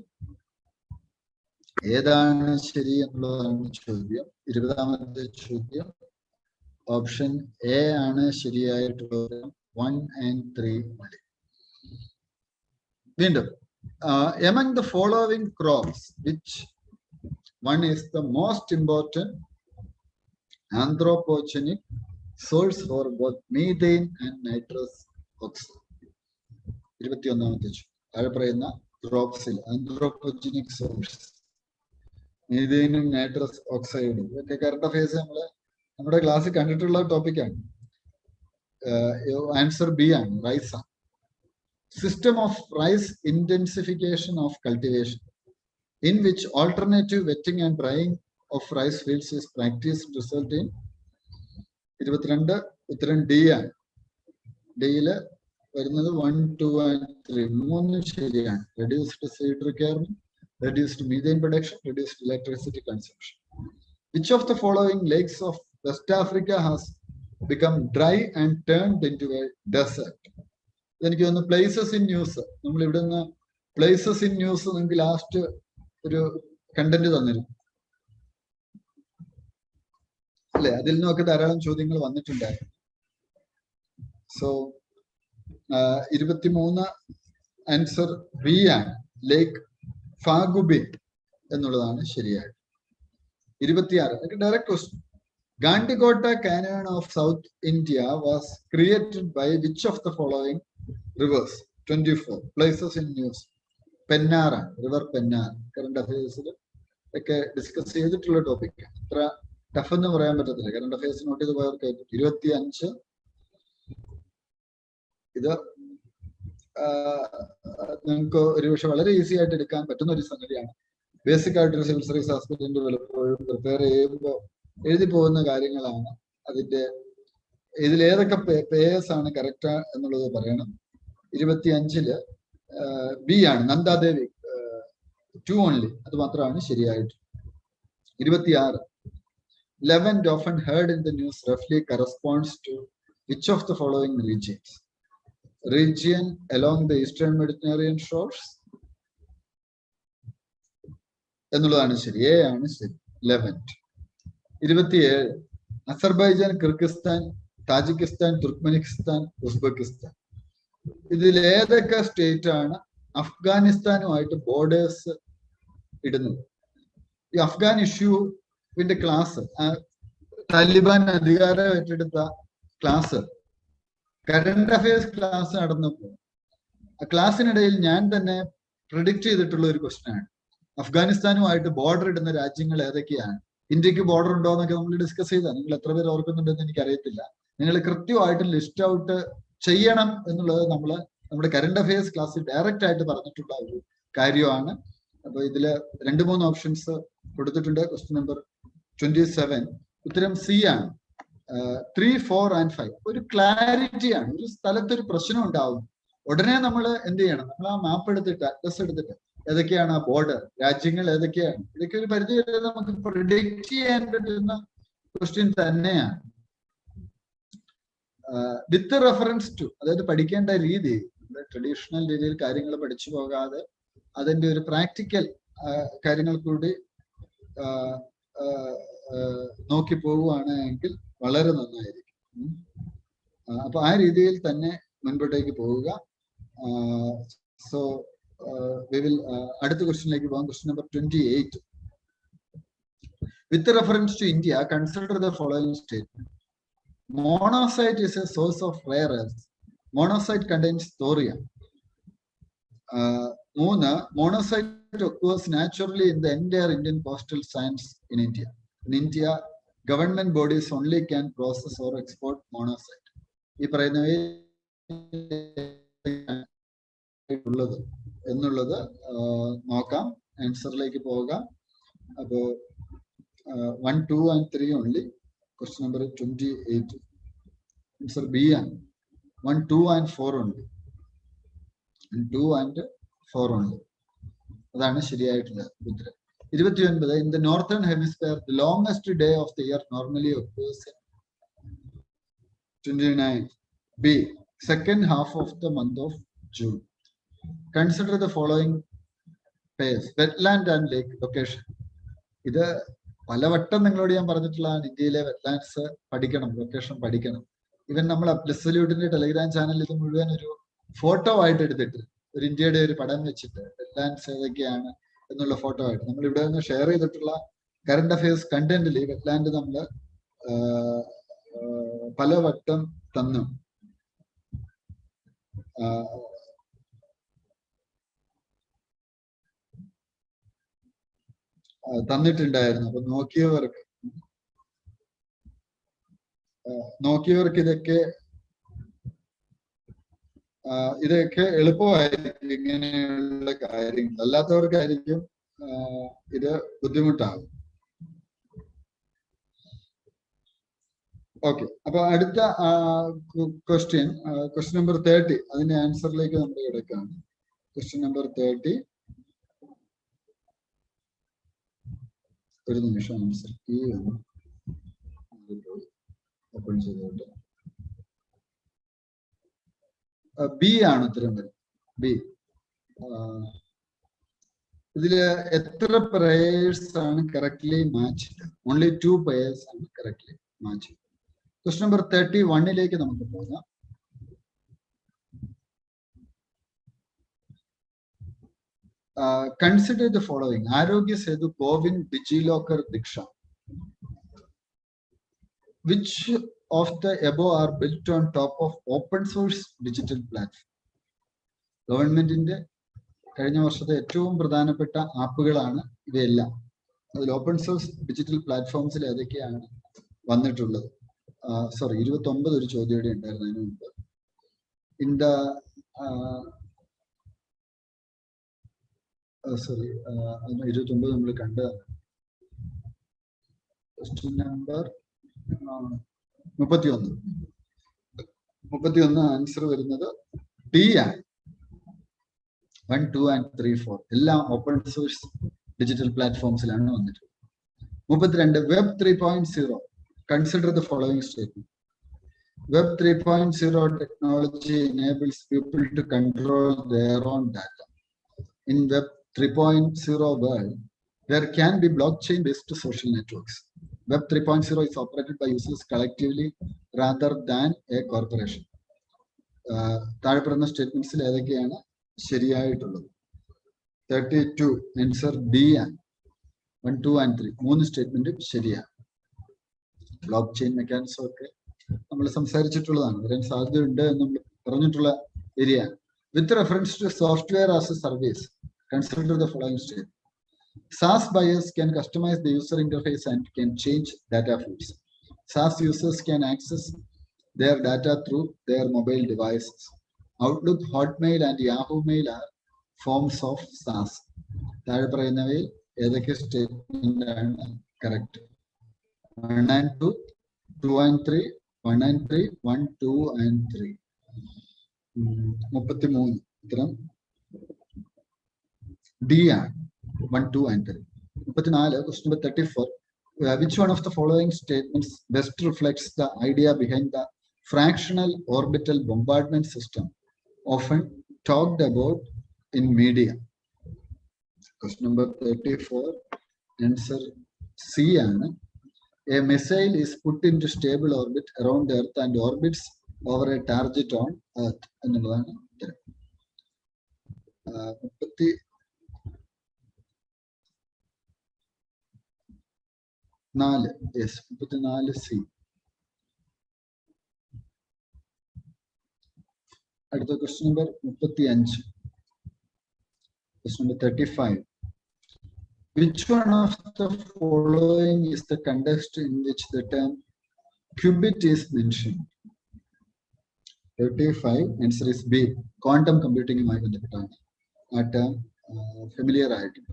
ഏതാണ് ശരി എന്നുള്ളതാണ് ചോദ്യം. 20ാമത്തെ ചോദ്യം option A ആണ് ശരിയായിട്ടുള്ളത്. 1 and 3 മതി. വീണ്ടും among the following crops, which one is the most important anthropogenic source for both methane and nitrous oxide? 21ാമത്തെ താഴെ പറയുന്ന ക്രോപ്സിൽ ആന്ത്രോപോജനിക് സോഴ്സ് മീഥേനും നൈട്രസ് ഓക്സൈഡും ഇതൊക്കെ കറണ്ട് അഫയേഴ്സ് നമ്മുടെ ക്ലാസ്സിൽ കണ്ടിട്ടുള്ള ടോപ്പിക്കാണ്. ആൻസർ ബി ആണ്, റൈസ് ആണ്. System of rice intensification of cultivation in which alternative wetting and drying of rice fields is practiced result in 22. ഉത്തരം ഡി ആണ്. ഡിയില് വരുന്നത് 1, 2 and 3 3 ശരിയാണ്. reduced seed requirement, reduced methane production, reduced electricity consumption. Which of the following lakes of West Africa has become dry and turned into a desert? എനിക്ക് തോന്നുന്നു places in news, നമ്മൾ ഇവിടെ നിന്ന് places in news നിങ്ങൾക്ക് last ഒരു content തന്നിരുന്നു അല്ലെ? അതിൽ നിന്നൊക്കെ ധാരാളം ചോദ്യങ്ങൾ വന്നിട്ടുണ്ടായിരുന്നു. സോ 23 ആൻസർ ബി ആണ്, ലേക്ക് ഫാഗുബെ എന്നുള്ളതാണ് ശരിയായത്. 26 direct question. Gandikota canyon of south India was created by which of the following rivers? 24 places in news. പെന്നാറാണ്, റിവർ പെന്നാർ. കറണ്ട് അഫയേഴ്സിൽ ഒക്കെ ഡിസ്കസ് ചെയ്തിട്ടുള്ള ടോപ്പിക്. അത്ര ടഫ് എന്ന് പറയാൻ പറ്റത്തില്ല, കറണ്ട് അഫയേഴ്സ് നോട്ട് ചെയ്ത് പോയവർക്ക്. 25 ഇത് നിങ്ങൾക്ക് ഒരുപക്ഷെ വളരെ ഈസി ആയിട്ട് എടുക്കാൻ പറ്റുന്ന ഒരു സംഗതിയാണ്. ബേസിക് ആയിട്ടൊരു സിവിൽ സർവീസ് ആസ്പിരന്റ് പലപ്പോഴും പ്രിപ്പയർ ചെയ്യുമ്പോൾ എഴുതി പോകുന്ന കാര്യങ്ങളാണ്. അതിന്റെ ഇതിലേതൊക്കെ പേയേഴ്സ് ആണ് കറക്റ്റ് എന്നുള്ളത് പറയണം. 25 ബി ആണ്, നന്ദാദേവി 2 ഓൺലി, അത് മാത്രമാണ് ശരിയായിട്ട്. 26 levant often heard in the news roughly corresponds to which of the following regions? Region along the eastern Mediterranean shores എന്നുള്ളതാണ് ശരി, എ ആണ് ശരി, Levant. 27 Azerbaijan, Kyrgyzstan, Tajikistan, Turkmenistan, Uzbekistan. ഇതിലേതൊക്കെ സ്റ്റേറ്റ് ആണ് അഫ്ഗാനിസ്ഥാനുമായിട്ട് ബോർഡേഴ്സ് ഇടുന്നത്. ഈ അഫ്ഗാൻ ഇഷ്യൂവിന്റെ ക്ലാസ്, താലിബാൻ അധികാരം ഏറ്റെടുത്ത ക്ലാസ്, കറണ്ട് അഫയേഴ്സ് ക്ലാസ് നടന്നപ്പോൾ ആ ക്ലാസ്സിനിടയിൽ ഞാൻ തന്നെ പ്രിഡിക്റ്റ് ചെയ്തിട്ടുള്ള ഒരു ക്വസ്റ്റ്യൻ ആണ്, അഫ്ഗാനിസ്ഥാനുമായിട്ട് ബോർഡർ ഇടുന്ന രാജ്യങ്ങൾ ഏതൊക്കെയാണ്, ഇന്ത്യക്ക് ബോർഡർ ഉണ്ടോ എന്നൊക്കെ നമ്മൾ ഡിസ്കസ് ചെയ്താൽ നിങ്ങൾ എത്ര പേര് ഓർക്കുന്നുണ്ടെന്ന് എനിക്കറിയത്തില്ല. നിങ്ങൾ കൃത്യമായിട്ട് ലിസ്റ്റ് ഔട്ട് ചെയ്യണം എന്നുള്ളത് നമ്മുടെ കറണ്ട് അഫയേഴ്സ് ക്ലാസ്സിൽ ഡയറക്റ്റ് ആയിട്ട് പറഞ്ഞിട്ടുള്ള ഒരു കാര്യമാണ്. അപ്പൊ ഇതില് 2-3 ഓപ്ഷൻസ് കൊടുത്തിട്ടുണ്ട്. ക്വസ്റ്റ്യൻ നമ്പർ 27 ഉത്തരം സി ആണ്. 3, 4 and 5 ഒരു ക്ലാരിറ്റിയാണ്. ഒരു സ്ഥലത്തൊരു പ്രശ്നം ഉണ്ടാവും, ഉടനെ നമ്മൾ എന്ത് ചെയ്യണം, നമ്മൾ ആ മാപ്പ് എടുത്തിട്ട് അഡ്രസ് എടുത്തിട്ട് ഏതൊക്കെയാണ് ആ ബോർഡർ രാജ്യങ്ങൾ ഏതൊക്കെയാണ്, ഇതൊക്കെ ഒരു പരിധി വരെ നമുക്ക് പ്രിഡിക്റ്റ് ചെയ്യാൻ പറ്റുന്ന ക്വസ്റ്റ്യൻ തന്നെയാണ്. വിത്ത് റെഫറൻസ് ടു, അതായത് പഠിക്കേണ്ട രീതി ട്രഡീഷണൽ രീതിയിൽ കാര്യങ്ങൾ പഠിച്ചു പോകാതെ അതിന്റെ ഒരു പ്രാക്ടിക്കൽ കാര്യങ്ങൾ കൂടി നോക്കി പോവുകയാണെങ്കിൽ വളരെ നന്നായിരിക്കും. അപ്പൊ ആ രീതിയിൽ തന്നെ മുൻപോട്ടേക്ക് പോവുക. സോ we will അടുത്ത ക്വസ്റ്റ്യനിലേക്ക് പോകാം. Question number 28. With reference to India, consider the following statement. Monocyte is a source of rare earths. Monocyte contains thorium. 3. Monocyte occurs naturally in the entire Indian coastal sands in India. In India, government bodies only can process or export monocyte. ഈ പറയുന്നവയെ ഉള്ളത് എന്നുള്ളത് നോക്കാം. ആൻസറിലേക്ക് പോകാം. അപ്പോ 1, 2 and 3 only. Question number 28. Answer B ആണ്. 1, 2 and 4 only. 2 and 4 only. അതാണ് ശരിയായിട്ടുള്ള ഉത്തരം. 29. In the northern hemisphere, the longest day of the year normally occurs in 29. B. Second half of the month of June. Consider the following pairs: wetland and lake location. ഇത് പലവട്ടം നിങ്ങളോട് ഞാൻ പറഞ്ഞിട്ടുള്ളതാണ്, ഇന്ത്യയിലെ wetlands പഠിക്കണം, ലൊക്കേഷൻ പഠിക്കണം. ഇവൻ നമ്മൾ അബ്സല്യൂട്ടിന്റെ ടെലിഗ്രാം ചാനൽ ഇത് മുഴുവൻ ഒരു ഫോട്ടോ ആയിട്ട് എടുത്തിട്ട്, ഒരു ഇന്ത്യയുടെ ഒരു പടം വെച്ചിട്ട് വെറ്റ്ലാൻഡ്സ് ഏതൊക്കെയാണ് എന്നുള്ള ഫോട്ടോ ആയിട്ട് നമ്മൾ ഇവിടെ നിന്ന് ഷെയർ ചെയ്തിട്ടുള്ള കറണ്ട് അഫയേഴ്സ് കണ്ടന്റിൽ ഈ വെറ്റ്ലാൻഡ് നമ്മൾ പലവട്ടം തന്നിട്ടുണ്ടായിരുന്നു. അപ്പൊ നോക്കിയവർക്ക് ഇതൊക്കെ എളുപ്പമായിരിക്കും ഇങ്ങനെയുള്ള കാര്യങ്ങൾ, അല്ലാത്തവർക്കായിരിക്കും ഇത് ബുദ്ധിമുട്ടാകും. ഓക്കെ, അപ്പൊ അടുത്ത ക്വസ്റ്റ്യൻ നമ്പർ 30. അതിന്റെ ആൻസറിലേക്ക് നമ്മൾ കിടക്കുകയാണ്. Question number 30. ഒരു നിമിഷം ആൻസർ കീ ഓപ്പൺ ചെയ്തോട്ടെ. ബി ആണ് ഉത്തരം വരുന്നത്. ബി. ഇതില് എത്ര പ്രേയേഴ്സ് ആണ് കറക്റ്റ്ലി മാച്ച്? ഓൺലി 2 പ്രേയേഴ്സ് ആണ് കറക്റ്റ്ലി മാച്ച്. ക്വസ്റ്റ്യൻ നമ്പർ 31ലേക്ക് നമുക്ക് പോകാം. Consider the following. Arogya Setu, Govin, DigiLocker, Diksha. Which of the above are built on top of open source digital platform? ഗവൺമെന്റിന്റെ കഴിഞ്ഞ വർഷത്തെ ഏറ്റവും പ്രധാനപ്പെട്ട ആപ്പുകളാണ് ഇവയെല്ലാം. അതിൽ ഓപ്പൺ സോഴ്സ് ഡിജിറ്റൽ പ്ലാറ്റ്ഫോംസിൽ ഏതൊക്കെയാണ് വന്നിട്ടുള്ളത്? 29 ഒരു ചോദ്യം കൂടി ഉണ്ടായിരുന്നു അതിന് മുമ്പ്. ഇൻ ദ 29 നമ്മൾ കണ്ടതാണ്. ക്വസ്റ്റ്യൻ നമ്പർ 31 ആൻസർ വരുന്നത് ഡി ആണ്. 1, 2 and 3, 4 എല്ലാം ഓപ്പൺ സോഴ്സ് ഡിജിറ്റൽ പ്ലാറ്റ്ഫോംസിലാണ് വന്നിട്ടുള്ളത്. 32 web 3.0. Consider the following statement. Web 3.0 technology enables people to control their own data. In Web 3.0 world, there can be blockchain-based social networks. Web 3.0 is operated by users collectively rather than a corporation. താഴെ പറയുന്ന സ്റ്റേറ്റ്മെന്റ്സിൽ ഏതൊക്കെയാണ് ശരിയായിട്ടുള്ളത്? 32 answer B ആണ്. 1, 2 and 3 മൂന്ന് സ്റ്റേറ്റ്മെന്റും ശരിയാണ്. Block chain mechanism ഒക്കെ നമ്മൾ സംസാരിച്ചിട്ടുള്ളതാണ്, വരാൻ സാധ്യതയുണ്ട് എന്ന് നമ്മൾ പറഞ്ഞിട്ടുള്ള area. With reference to software as a service, consider the following state. SaaS buyers can customize the user interface and can change data feeds. SaaS users can access their data through their mobile devices. Outlook, Hotmail and Yahoo Mail are forms of SaaS. താഴെ പറയുന്നവയിൽ ഏതൊക്കെ statement ആണ് correct? 1 and 2, 2 and 3, 1 and 3, 1, 2 and 3. 33 ഉത്തരം D ആണ്. 1, 2 and 3. 34, question number 34. Which one of the following statements best reflects the idea behind the fractional orbital bombardment system often talked about in media? Question number 34, answer C ആണ്. A missile is put into stable orbit around the Earth and orbits over a target on Earth. എന്നുള്ളതാണ് ഉത്തരം. 34, yes, 34C. അടുത്ത question number 35. Question number 35. Which one of the following is the context in which the term qubit is mentioned? 35, answer is B. Quantum computing മായി ബന്ധപ്പെട്ടാണ് ആ term familiar ആയിട്ടുണ്ട്.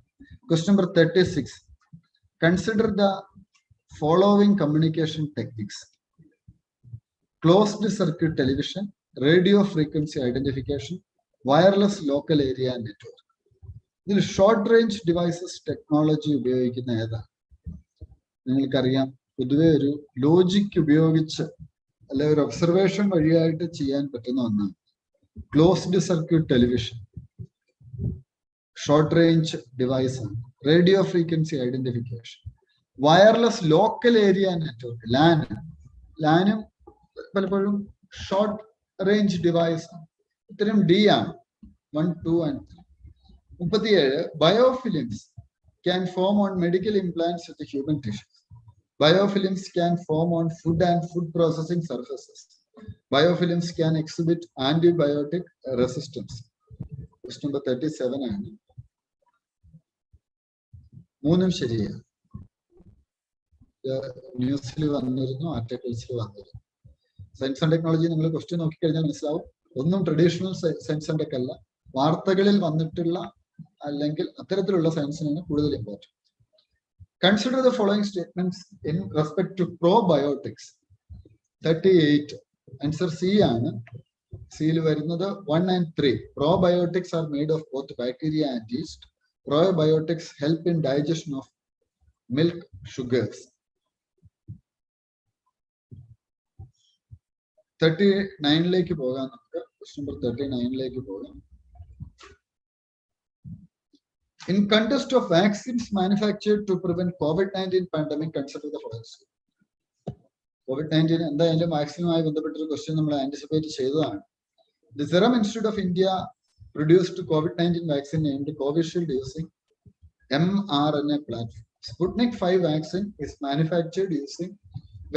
Question number 36. Consider the following communication techniques: closed circuit television, radio frequency identification, wireless local area network. ഇതിൽ short range devices technology ഉപയോഗിക്കുന്ന ഏതാണ്? നിങ്ങൾക്കറിയാം, പൊതുവെ ഒരു ലോജിക് ഉപയോഗിച്ച് അല്ലെ ഒരു ഒബ്സർവേഷൻ വഴിയായിട്ട് ചെയ്യാൻ പറ്റുന്ന ഒന്നാണ് closed circuit television. Short range device ആണ്. Radio frequency identification, wireless local area network, ലാനും പലപ്പോഴും ഷോർട്ട് റേഞ്ച് ഡിവൈസ് ആണ്. ഇത്തരം ഡി ആണ്. 1, 2 and 3. 37. Biofilms can form on medical implants with the human tissues. Biofilms can form on food and food processing surfaces. Biofilms can exhibit antibiotic resistance. Question number 37 ആണ്. മൂന്നും ശരിയാണ്. ന്യൂസിൽ വന്നിരുന്നു, ആർട്ടിക്കിൾസിൽ വന്നിരുന്നു. Science and technology നിങ്ങൾ question നോക്കിക്കഴിഞ്ഞാൽ മനസ്സിലാവും, ഒന്നും ട്രഡീഷണൽ സയൻസ് ആൻഡ് ടെക് അല്ല, വാർത്തകളിൽ വന്നിട്ടുള്ള അല്ലെങ്കിൽ അത്തരത്തിലുള്ള സയൻസിനാണ് കൂടുതൽ important. Consider the following statements in respect to probiotics. 38, answer C ആണ്. സിയിൽ വരുന്നത് 1 and 3. Probiotics are made of both bacteria and yeast. Probiotics help in digestion of milk sugars. 39ലേക്ക് പോകാം നമുക്ക്. ക്വസ്റ്റ്യൻ നമ്പർ 39ലേക്ക് പോകാം. In context of vaccines manufactured to prevent COVID-19 pandemic, consider the following. COVID-19 എന്തായാലും വാക്സിനുമായി ബന്ധപ്പെട്ടൊരു question നമ്മൾ anticipate ചെയ്തതാണ്. The Serum Institute of India produced COVID-19 vaccine named Covishield using mRNA platform. Sputnik 5 vaccine is manufactured using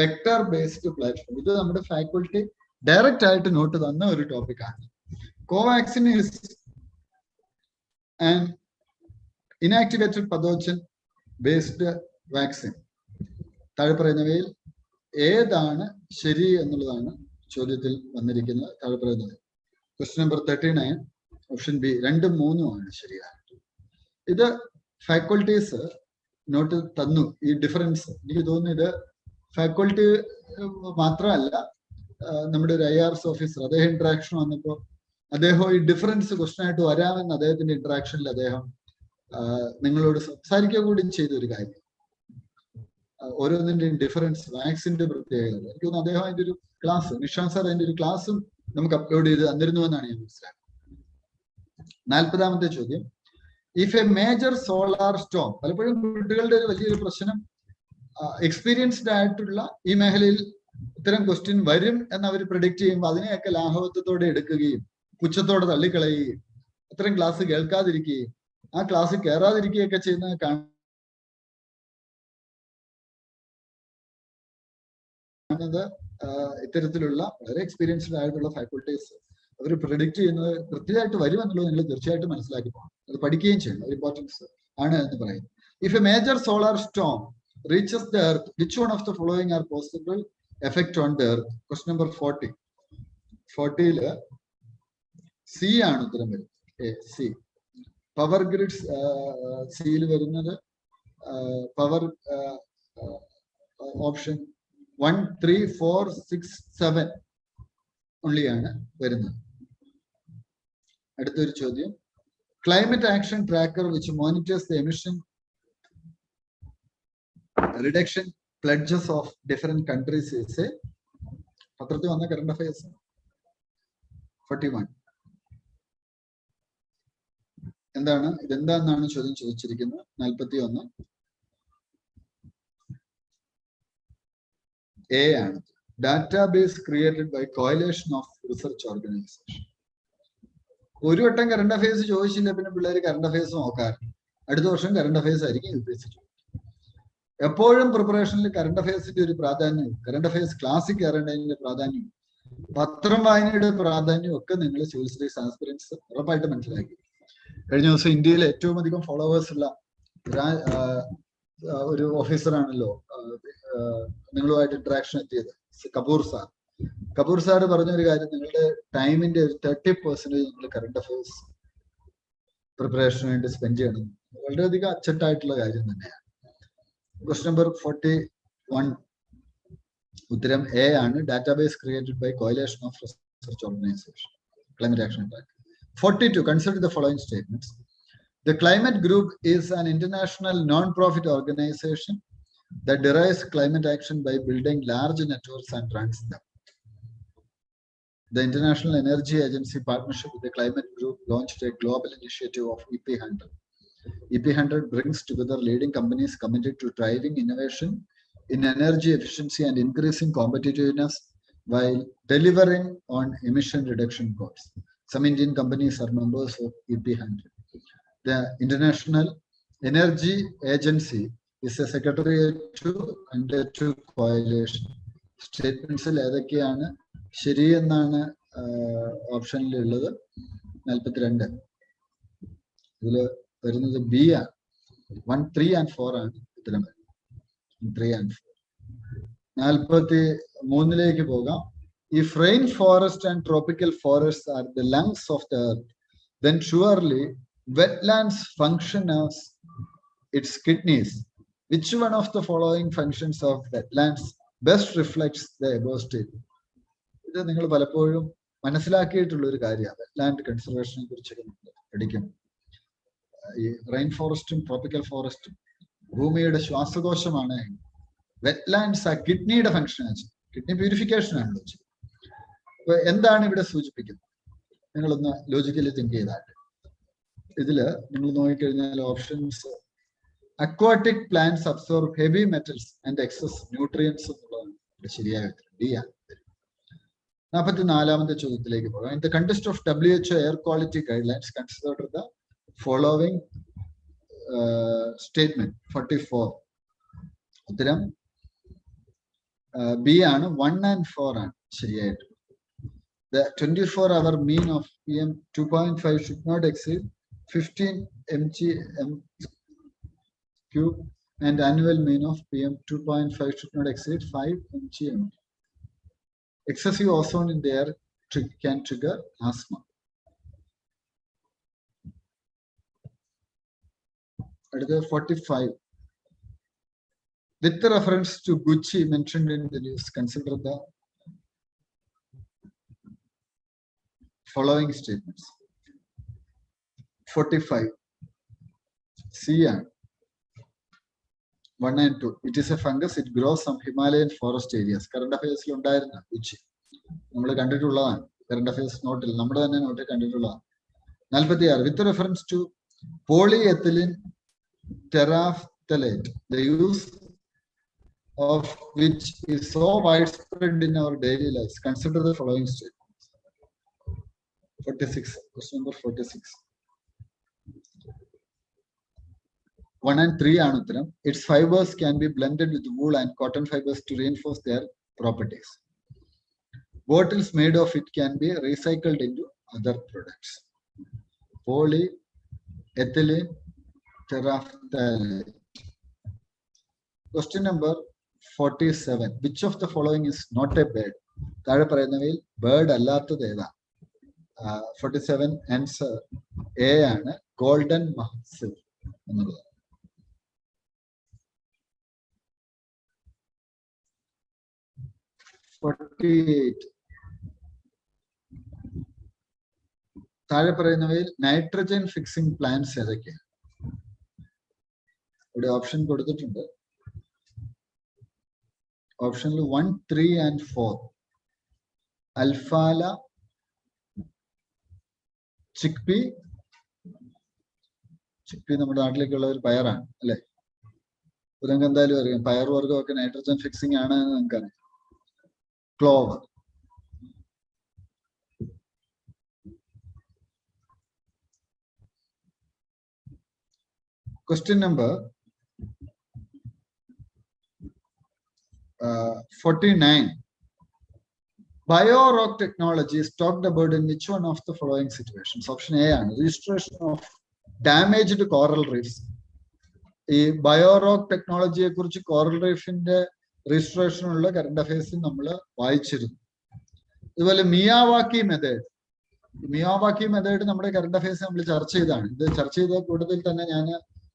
vector-based platform. ഇത് നമ്മുടെ faculty direct ആയിട്ട് not തന്ന ഒരു ടോപ്പിക്കാണ്. Covaxin is an inactivated pathogen based vaccine. താഴെ പറയുന്നവയിൽ ഏതാണ് ശരി എന്നുള്ളതാണ് ചോദ്യത്തിൽ വന്നിരിക്കുന്നത്. താഴെ പറയുന്നത് ക്വസ്റ്റ്യൻ നമ്പർ 39, ഓപ്ഷൻ ബി 2, 3 ആണ് ശരിയാണ്. ഇത് ഫാക്കൽറ്റീസ് നോട്ട് തന്നു ഈ ഡിഫറൻസ്. എനിക്ക് തോന്നുന്നു ഇത് ഫാക്കൽറ്റി മാത്രമല്ല, നമ്മുടെ ഒരു IRS ഓഫീസർ അദ്ദേഹം ഇന്ററാക്ഷൻ വന്നപ്പോൾ അദ്ദേഹം ഈ ഡിഫറൻസ് ക്വസ്റ്റ്യൻ ആയിട്ട് വരാമെന്ന് അദ്ദേഹത്തിന്റെ ഇന്ററാക്ഷനിൽ അദ്ദേഹം നിങ്ങളോട് സംസാരിക്കുക കൂടി ചെയ്ത ഒരു കാര്യം. ഓരോന്നിന്റെയും ഡിഫറൻസ്, വാക്സിന്റെ പ്രത്യേകത. എനിക്ക് തോന്നുന്നു അദ്ദേഹം അതിന്റെ ഒരു ക്ലാസ്, നിഷാന്ത് സാർ അതിന്റെ ഒരു ക്ലാസ്സും നമുക്ക് അപ്ലോഡ് ചെയ്ത് തന്നിരുന്നു എന്നാണ് ഞാൻ മനസ്സിലാക്കുന്നത്. 40ാമത്തെ ചോദ്യം. If A major solar Storm, പലപ്പോഴും കുട്ടികളുടെ ഒരു വലിയൊരു പ്രശ്നം എക്സ്പീരിയൻസ്ഡ് ആയിട്ടുള്ള ഈ മേഖലയിൽ ഇത്തരം ക്വസ്റ്റ്യൻ വരും എന്ന് അവർ പ്രെഡിക്റ്റ് ചെയ്യുമ്പോൾ അതിനെയൊക്കെ ലാഘവത്വത്തോടെ എടുക്കുകയും പുച്ഛത്തോടെ തള്ളിക്കളയുകയും അത്തരം ക്ലാസ് കേൾക്കാതിരിക്കുകയും ആ ക്ലാസ്സിൽ കയറാതിരിക്കുകയൊക്കെ ചെയ്യുന്നത് കാണുന്നത് ഇത്തരത്തിലുള്ള വളരെ എക്സ്പീരിയൻസ്ഡ് ആയിട്ടുള്ള ഫാക്കൽറ്റീസ് അവർ പ്രിഡിക്റ്റ് ചെയ്യുന്നത് കൃത്യമായിട്ട് വരുമെന്നുള്ളത് നിങ്ങൾ തീർച്ചയായിട്ടും മനസ്സിലാക്കി പോകണം. അത് പഠിക്കുകയും ചെയ്യണം. ഒരു ഇമ്പോർട്ടൻസ് ആണ് എന്ന് പറയുന്നത്. If A major solar Storm reaches the earth, which one of the following are possible effect on the earth? Question number 40. 40 C ആണ് ഉത്തരം വരുന്നത്. C. പവർ ഗ്രിഡ്സ് സിയിൽ വരുന്നത് പവർ ഓപ്ഷൻ 1, 3, 4, 6, 7 ഉള്ളിയാണ് വരുന്നത്. അടുത്തൊരു ചോദ്യം. Climate action tracker which monitors the emission reduction pledges of different countries is a പത്രത്തിൽ വന്ന കറണ്ട് അഫയേഴ്സ്. 41. എന്താണ് ഇതെന്താണെന്നാണ് ചോദ്യം ചോദിച്ചിരിക്കുന്നത്. 41 A ആണ്. Database created by coalition of research organisation. ഒരു വട്ടം കറണ്ട് അഫയേഴ്സ് ചോദിച്ചില്ല പിന്നെ പിള്ളേർ കറണ്ട് അഫയേഴ്സ് നോക്കാറുണ്ട്. അടുത്ത വർഷം കറണ്ട് അഫയേഴ്സ് ആയിരിക്കും UPSC. എപ്പോഴും പ്രിപ്പറേഷനിൽ കറണ്ട് അഫയേഴ്സിന്റെ ഒരു പ്രാധാന്യവും കറണ്ട് അഫയേഴ്സ് ക്ലാസ്സിൽ കയറേണ്ടതിന്റെ പ്രാധാന്യവും പത്രം വായനയുടെ പ്രാധാന്യവും ഒക്കെ നിങ്ങൾ സിവിൽ സ്റ്റഡീസ് ആസ്പിരൻസ് ഉറപ്പായിട്ട് മനസ്സിലാക്കി. കഴിഞ്ഞ ദിവസം ഇന്ത്യയിൽ ഏറ്റവും അധികം ഫോളോവേഴ്സ് ഉള്ള ഒരു ഓഫീസറാണല്ലോ നിങ്ങളുമായിട്ട് ഇന്ററാക്ഷൻ എത്തിയത്, കപൂർ സാർ പറഞ്ഞ ഒരു കാര്യം, നിങ്ങളുടെ ടൈമിന്റെ ഒരു 30% നിങ്ങൾ കറണ്ട് അഫയേഴ്സ് പ്രിപ്പറേഷന് വേണ്ടി സ്പെൻഡ് ചെയ്യണം. വളരെയധികം അച്ചട്ടായിട്ടുള്ള കാര്യം തന്നെയാണ്. Question number 41 ഉത്തരം A ആണ്. Database created by coalition of research organisation, climate action tracker. 42. Consider the following statements. The climate group is an international non-profit organization that derives climate action by building large networks and runs them. The International Energy Agency partnership with the climate group launched a global initiative of EP100. EP100 brings together leading companies committed to driving innovation in energy efficiency and increasing competitiveness while delivering on emission reduction goals. Some Indian companies are members of EP100. The International Energy Agency is a secretariat to undertake coalition. Statements ഏതൊക്കെയാണ് ശരിയെന്നാണ് ഓപ്ഷനിലുള്ളത്. 42 ഇതിൽ വരുന്നത് B ആണ്. 1, 3 and 4 ആണ് ഉത്തരം. 3 and 4. 43 പോകാം. If rainforest and tropical forests are the lungs of the earth, then surely wetlands function as its kidneys. Which one of the following functions of wetlands best reflects the above statement? ഇത് നിങ്ങൾ പലപ്പോഴും മനസ്സിലാക്കിയിട്ടുള്ള ഒരു കാര്യമാണ്. Wetland കൺസർവേഷനെ കുറിച്ചൊക്കെ പഠിക്കും. ഈ rain ഫോറസ്റ്റും tropical ഫോറസ്റ്റും ഭൂമിയുടെ ശ്വാസകോശമാണ്. Wetlands ആ കിഡ്നിയുടെ ഫംഗ്ഷൻ വെച്ച്, കിഡ്നി പ്യൂരിഫിക്കേഷൻ ആണ് വെച്ച്. അപ്പൊ എന്താണ് ഇവിടെ സൂചിപ്പിക്കുന്നത്? നിങ്ങളൊന്ന് ലോജിക്കലി തിങ്ക് ചെയ്താൽ ഇതില് നിങ്ങൾ നോക്കിക്കഴിഞ്ഞാൽ options aquatic plants absorb heavy metals and excess nutrients എന്നുള്ളതാണ് ശരിയായ ഉത്തരം. ഡി ആണ്. 44 ചോദ്യത്തിലേക്ക് പോകാം. In the context of WHO air quality guidelines consider the following statement. 44 ഉത്തരം B ആണ്. 1 and 4 ആണ് ശരിയായിട്ട്. The 24-hour mean of PM 2.5 should not exceed 15 mg/m³ and annual mean of PM 2.5 should not exceed 5 mg/m³. Excessive ozone in the air can trigger asthma. At the 45, with the reference to Gucci mentioned in the news, consider the following statements. 45 C and 1 and 2. It is a fungus. It grows some Himalayan forest areas. Current affairs ഉണ്ടായിരുന്ന Gucci നമ്മൾ കണ്ടിട്ടുള്ളതാണ്. Current affairs നോട്ടിൽ നമ്മുടെ തന്നെ നോട്ടിൽ കണ്ടിട്ടുള്ളതാണ്. 46 with the reference to polyethylene terephthalate, the use of which is so widespread in our daily lives. Consider the following statements. 46. Question number 46. 1 and 3 ആണ് ഉത്തരം. Its fibers can be blended with wool and cotton fibers to reinforce their properties. Bottles made of it can be recycled into other products. Polyethylene terephthalate. Question number 47. Which of the following is not a bird? താഴെ പറയുന്നവയിൽ bird അല്ലാത്തത് ഏതാ? 47 answer A ആണ്, golden മഹസിൽ എന്നുള്ളത്. താഴെ പറയുന്നവയിൽ nitrogen fixing plants ഏതൊക്കെയാണ്? ഇവിടെ ഓപ്ഷൻ കൊടുത്തിട്ടുണ്ട്. ഓപ്ഷനിൽ 1, 3 and 4. അൽഫാല, ചിക്പി. ചിക്പി നമ്മുടെ നാട്ടിലേക്കുള്ള ഒരു പയറാണ് അല്ലെ? നിങ്ങൾക്ക് എന്തായാലും അറിയാം, പയർ വർഗമൊക്കെ നൈട്രജൻ ഫിക്സിംഗ് ആണ് എന്ന് നിങ്ങൾക്കറിയാം. Clover. Question number 49. Bio-rock technology is talked about in which one of the following situations? Option A ആണ് registration of damaged coral reefs. ഈ ബയോറോക്ക് ടെക്നോളജിയെ കുറിച്ച് കോറൽ റീഫിന്റെ രജിസ്ട്രേഷൻ ഉള്ള കറണ്ട് അഫയേഴ്സ് നമ്മൾ വായിച്ചിരുന്നു. അതുപോലെ മിയാവാക്കി മെത്തേഡ് നമ്മുടെ കറണ്ട് അഫയേഴ്സ് നമ്മൾ ചർച്ച ചെയ്താണ്. ഇത് ചർച്ച ചെയ്ത കൂടുതൽ തന്നെ ഞാൻ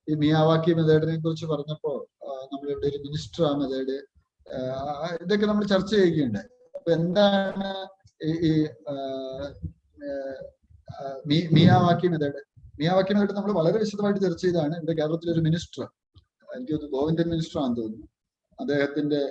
ഈ മിയാവാക്കി മെത്തേഡിനെ കുറിച്ച് പറഞ്ഞപ്പോൾ നമ്മളിവിടെ ഒരു മിനിസ്റ്റർ ആ മെത്തേഡ് ഇതൊക്കെ നമ്മൾ ചർച്ച ചെയ്യുകയുണ്ടായി. അപ്പൊ എന്താണ് ഈ മിയാവാക്കി മെത്തേഡ്? മിയാവാക്കി മെത്തേഡ് നമ്മൾ വളരെ വിശദമായിട്ട് ചർച്ച ചെയ്താണ്. ഇവിടെ കേരളത്തിലെ ഒരു മിനിസ്റ്റർ, എനിക്ക് തോന്നുന്നു ഗോവിന്ദൻ മിനിസ്റ്റർ ആണെന്ന് തോന്നുന്നു, അദ്ദേഹത്തിന്റെ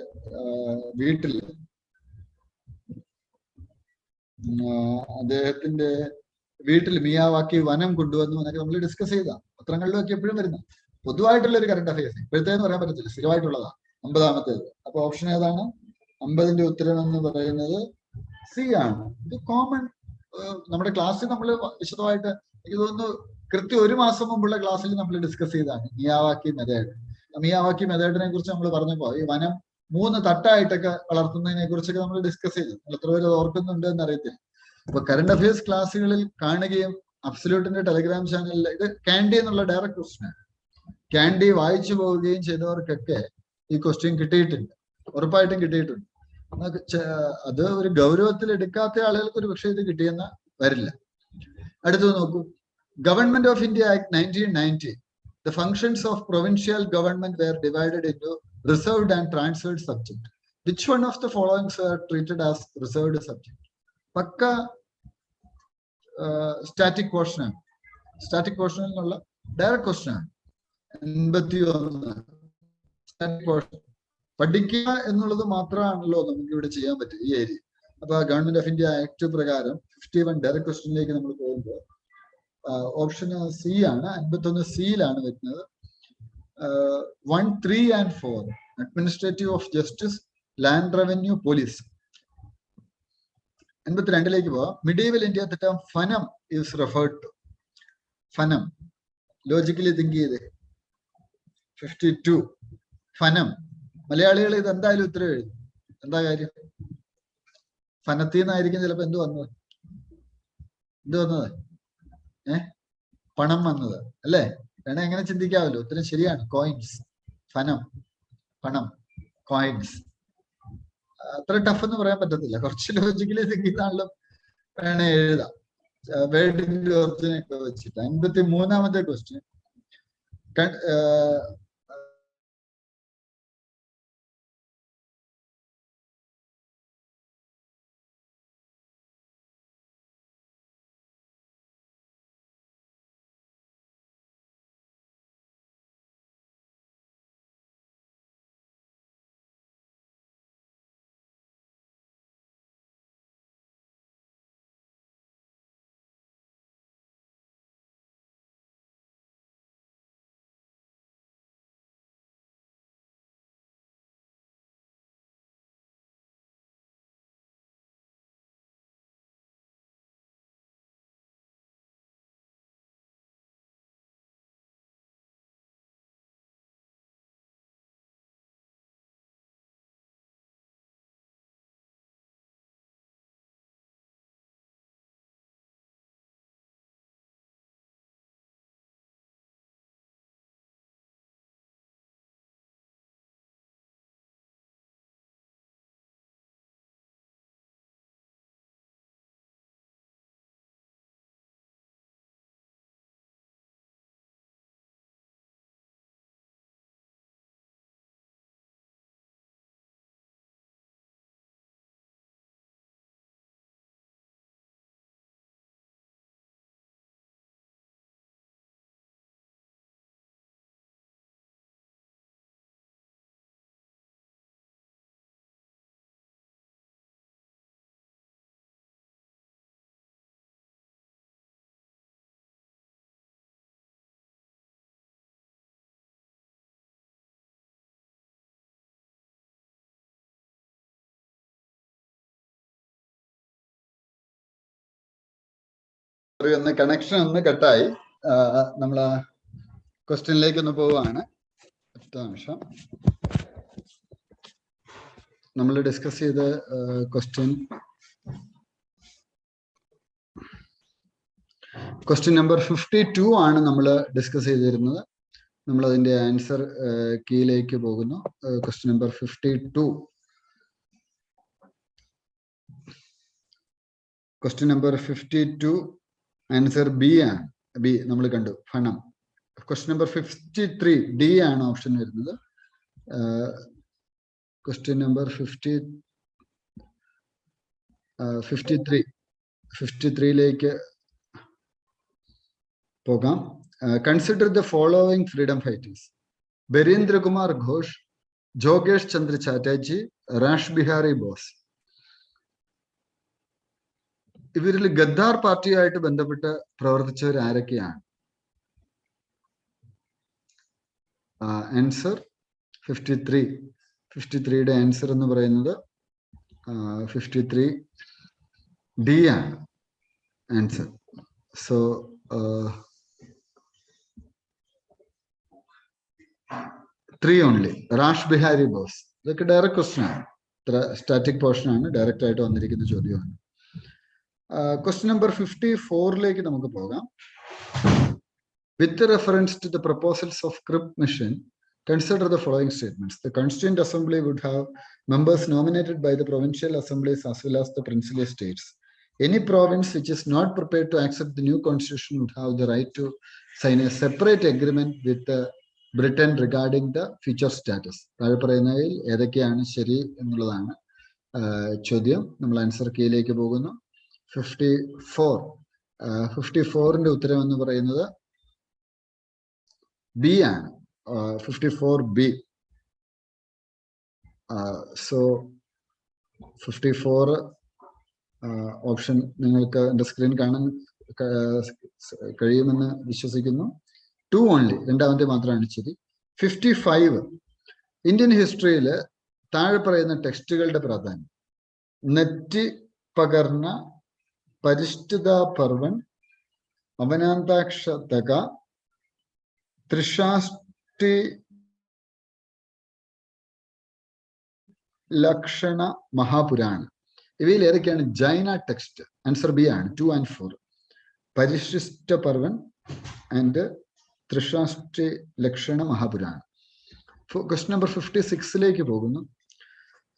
വീട്ടിൽ മിയാവാക്കി വനം കൊണ്ടുവന്നു എന്നൊക്കെ നമ്മൾ ഡിസ്കസ് ചെയ്താ. പത്രങ്ങളിലൊക്കെ എപ്പോഴും വരുന്ന പൊതുവായിട്ടുള്ള ഒരു കറണ്ട് അഫയേഴ്സ്, ഇപ്പോഴത്തേന്ന് പറയാൻ പറ്റത്തില്ല, സ്ഥിരമായിട്ടുള്ളതാ. 50ാമത്തേത്. അപ്പൊ ഓപ്ഷൻ ഏതാണ്? 50ന്റെ ഉത്തരം എന്ന് പറയുന്നത് സി ആണ്. ഇത് കോമൺ നമ്മുടെ ക്ലാസ്സിൽ നമ്മൾ വിശദമായിട്ട് എനിക്ക് തോന്നുന്നു കൃത്യം 1 മാസം മുമ്പുള്ള ക്ലാസ്സിൽ നമ്മൾ ഡിസ്കസ് ചെയ്താണ് മിയാവാക്കി മെത്തേഡ്. മിയാവാക്കി മെത്തേഡിനെ കുറിച്ച് നമ്മൾ പറഞ്ഞപ്പോൾ ഈ വനം 3 തട്ടായിട്ടൊക്കെ വളർത്തുന്നതിനെ കുറിച്ചൊക്കെ നമ്മൾ ഡിസ്കസ് ചെയ്തു. എത്ര പേര് ഓർക്കുന്നുണ്ട് എന്ന് അറിയത്തില്ല. അപ്പൊ കറണ്ട് അഫയേഴ്സ് ക്ലാസ്സുകളിൽ കാണുകയും അബ്സല്യൂട്ടിന്റെ ടെലിഗ്രാം ചാനലിൽ ഇത് കാൻഡി എന്നുള്ള ഡയറക്ട് ക്വസ്റ്റ്യൻ ആണ്. കാൻഡി വായിച്ചു പോവുകയും ചെയ്തവർക്കൊക്കെ ഈ ക്വസ്റ്റ്യൻ കിട്ടിയിട്ടുണ്ട്, ഉറപ്പായിട്ടും കിട്ടിയിട്ടുണ്ട്. അത് ഒരു ഗൗരവത്തിൽ എടുക്കാത്ത ആളുകൾക്ക് ഒരു പക്ഷേ ഇത് കിട്ടിയെന്ന് വരില്ല. അടുത്തത് നോക്കൂ. Government of India Act 1990. The functions of provincial government were divided into reserved and transferred subject. Which one of the following are treated as reserved subject? Pakka static question. Static question എന്നുള്ള direct question ആണ്. 81 static question. പഠിക്കുക എന്നുള്ളത് മാത്രമാണല്ലോ നമുക്ക് ഇവിടെ ചെയ്യാൻ പറ്റും ഈ area. അപ്പൊ ഗവൺമെന്റ് ഓഫ് ഇന്ത്യ ആക്ട് പ്രകാരം 51 ഡയറക്ട് ക്വസ്റ്റ്യനിലേക്ക് നമ്മൾ പോകുമ്പോൾ ഓപ്ഷൻ സി ആണ്. 51 സിയിലാണ് വരുന്നത്. 1, 3 and 4. Administrative of justice, land revenue, police. 82ലേക്ക് പോവാം. Medieval India the term fanam is referred to. Fanam logically think ചെയ്തേ. 52 ഫനം. മലയാളികൾ ഇത് എന്തായാലും ഉത്തരം എഴുതും. എന്താ കാര്യം? ഫനത്തിൽ നിന്നായിരിക്കും ചിലപ്പോ എന്ത് വന്നത്? പണം വന്നത് അല്ലേ? വേണേ എങ്ങനെ ചിന്തിക്കാമല്ലോ. ഉത്തരം ശരിയാണ്, കോയിൻസ്. ഫനം, പണം, കോയിൻസ്. അത്ര ടഫ് എന്ന് പറയാൻ പറ്റത്തില്ല. കുറച്ച് ലോജിക്കലി തിങ്ക് ചെയ്താണല്ലോ വേണേ എഴുതാം. വേർഡിന്റെ ഒറിജിനൊക്കെ വെച്ചിട്ട്. 53ാമത്തെ ക്വസ്റ്റ്യൻ. ഒന്ന് കണക്ഷൻ ഒന്ന് കട്ടായി. നമ്മൾ ആ ക്വസ്റ്റ്യനിലേക്ക് ഒന്ന് പോവുകയാണ്. ഒറ്റ നിമിഷം. നമ്മൾ ഡിസ്കസ് ചെയ്ത ക്വസ്റ്റ്യൻ നമ്പർ 52 ആണ് നമ്മൾ ഡിസ്കസ് ചെയ്തിരുന്നത്. നമ്മൾ അതിന്റെ ആൻസർ കീയിലേക്ക് പോകുന്നു. Question number 52. Question number 52 answer B ആണ്. ബി നമ്മൾ കണ്ടു, ഫണം. ക്വസ്റ്റ്യൻ നമ്പർ 53 ഡി ആണ് ഓപ്ഷൻ വരുന്നത്. ക്വസ്റ്റ്യൻ നമ്പർ 53ലേക്ക് പോകാം. Consider the following freedom fighters: Barindra Kumar Ghosh, ജോഗേഷ് ചന്ദ്ര ചാറ്റർജി, റാഷ് ബിഹാരി ബോസ്. ഇവരിൽ ഗദ്ദാർ പാർട്ടിയായിട്ട് ബന്ധപ്പെട്ട് പ്രവർത്തിച്ചവർ ആരൊക്കെയാണ്? ആൻസർ 53. 53യുടെ ആൻസർ എന്ന് പറയുന്നത് 53 ഡി ആണ് answer. So 3 only. Rash Behari boss. ഇതൊക്കെ ഡയറക്റ്റ് ക്വസ്റ്റ്യൻ ആണ്. സ്റ്റാറ്റിക് പോർഷൻ ആണ്, ഡയറക്റ്റ് ആയിട്ട് വന്നിരിക്കുന്ന ചോദ്യമാണ്. ക്വസ്റ്റ്യൻ നമ്പർ 54ലേക്ക് നമുക്ക് പോകാം. With reference to the proposals of Crip Mission, consider the following statements. The Constituent Assembly would have members nominated by the provincial assemblies as well as the princely states. Any province which is not prepared to accept the new constitution would have the right to sign a separate agreement with Britain regarding the future status. താഴെ പറയുന്നതിൽ ഏതൊക്കെയാണ് ശരി എന്നുള്ളതാണ് ചോദ്യം. നമ്മൾ answer കീയിലേക്ക് പോകുന്നു. 54ന്റെ ഉത്തരം എന്ന് പറയുന്നത് ബി ആണ്. 54 ബി. സോ 54 ഓപ്ഷൻ നിങ്ങൾക്ക് എൻ്റെ സ്ക്രീൻ കാണാൻ കഴിയുമെന്ന് വിശ്വസിക്കുന്നു. 2 ഓൺലി, രണ്ടാമത്തെ മാത്രമാണ് ശരി. 55 ഇന്ത്യൻ ഹിസ്റ്ററിയിൽ താഴെ പറയുന്ന ടെക്സ്റ്റുകളുടെ പ്രാധാന്യം: നെറ്റി പകർന്ന പരിഷ്ഠിത പർവൻ, അവനാന്താക്ഷതക, ത്രിശാഷ്ടി ലക്ഷണ മഹാപുരാണ. ഇവയിൽ ഏതൊക്കെയാണ് ജൈന ടെക്സ്റ്റ്? ആൻസർ ബി ആണ്. 2 and 4. പരിശിഷ്ട Parveen and ത്രിശാഷ്ടി Lakshana മഹാപുരാണ. Question number 56ലേക്ക് പോകുന്നു.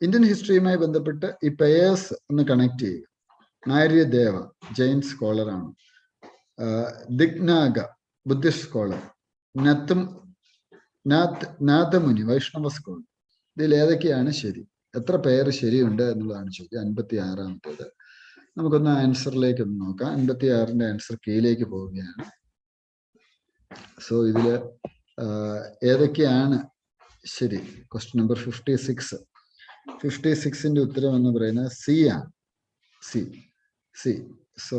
ഇന്ത്യൻ ഹിസ്റ്ററിയുമായി ബന്ധപ്പെട്ട് ഈ പേയേഴ്സ് ഒന്ന് കണക്ട് ചെയ്യുക. ആര്യദേവ ജൈൻ സ്കോളറാണ്. Dignaga Buddhist scholar. Nathamuni Vaishnava scholar. ഇതിൽ ഏതൊക്കെയാണ് ശരി? എത്ര പേര് ശരിയുണ്ട് എന്നുള്ളതാണ് ചോദ്യം. 56ാമത്തേത്. നമുക്കൊന്ന് ആൻസറിലേക്ക് ഒന്ന് നോക്കാം. 56ന്റെ ആൻസർ കീയിലേക്ക് പോവുകയാണ്. സോ ഇതില് ഏതൊക്കെയാണ് ശരി? ക്വസ്റ്റ്യൻ നമ്പർ 56ന്റെ ഉത്തരം എന്ന് പറയുന്നത് സി ആണ്. സി. സോ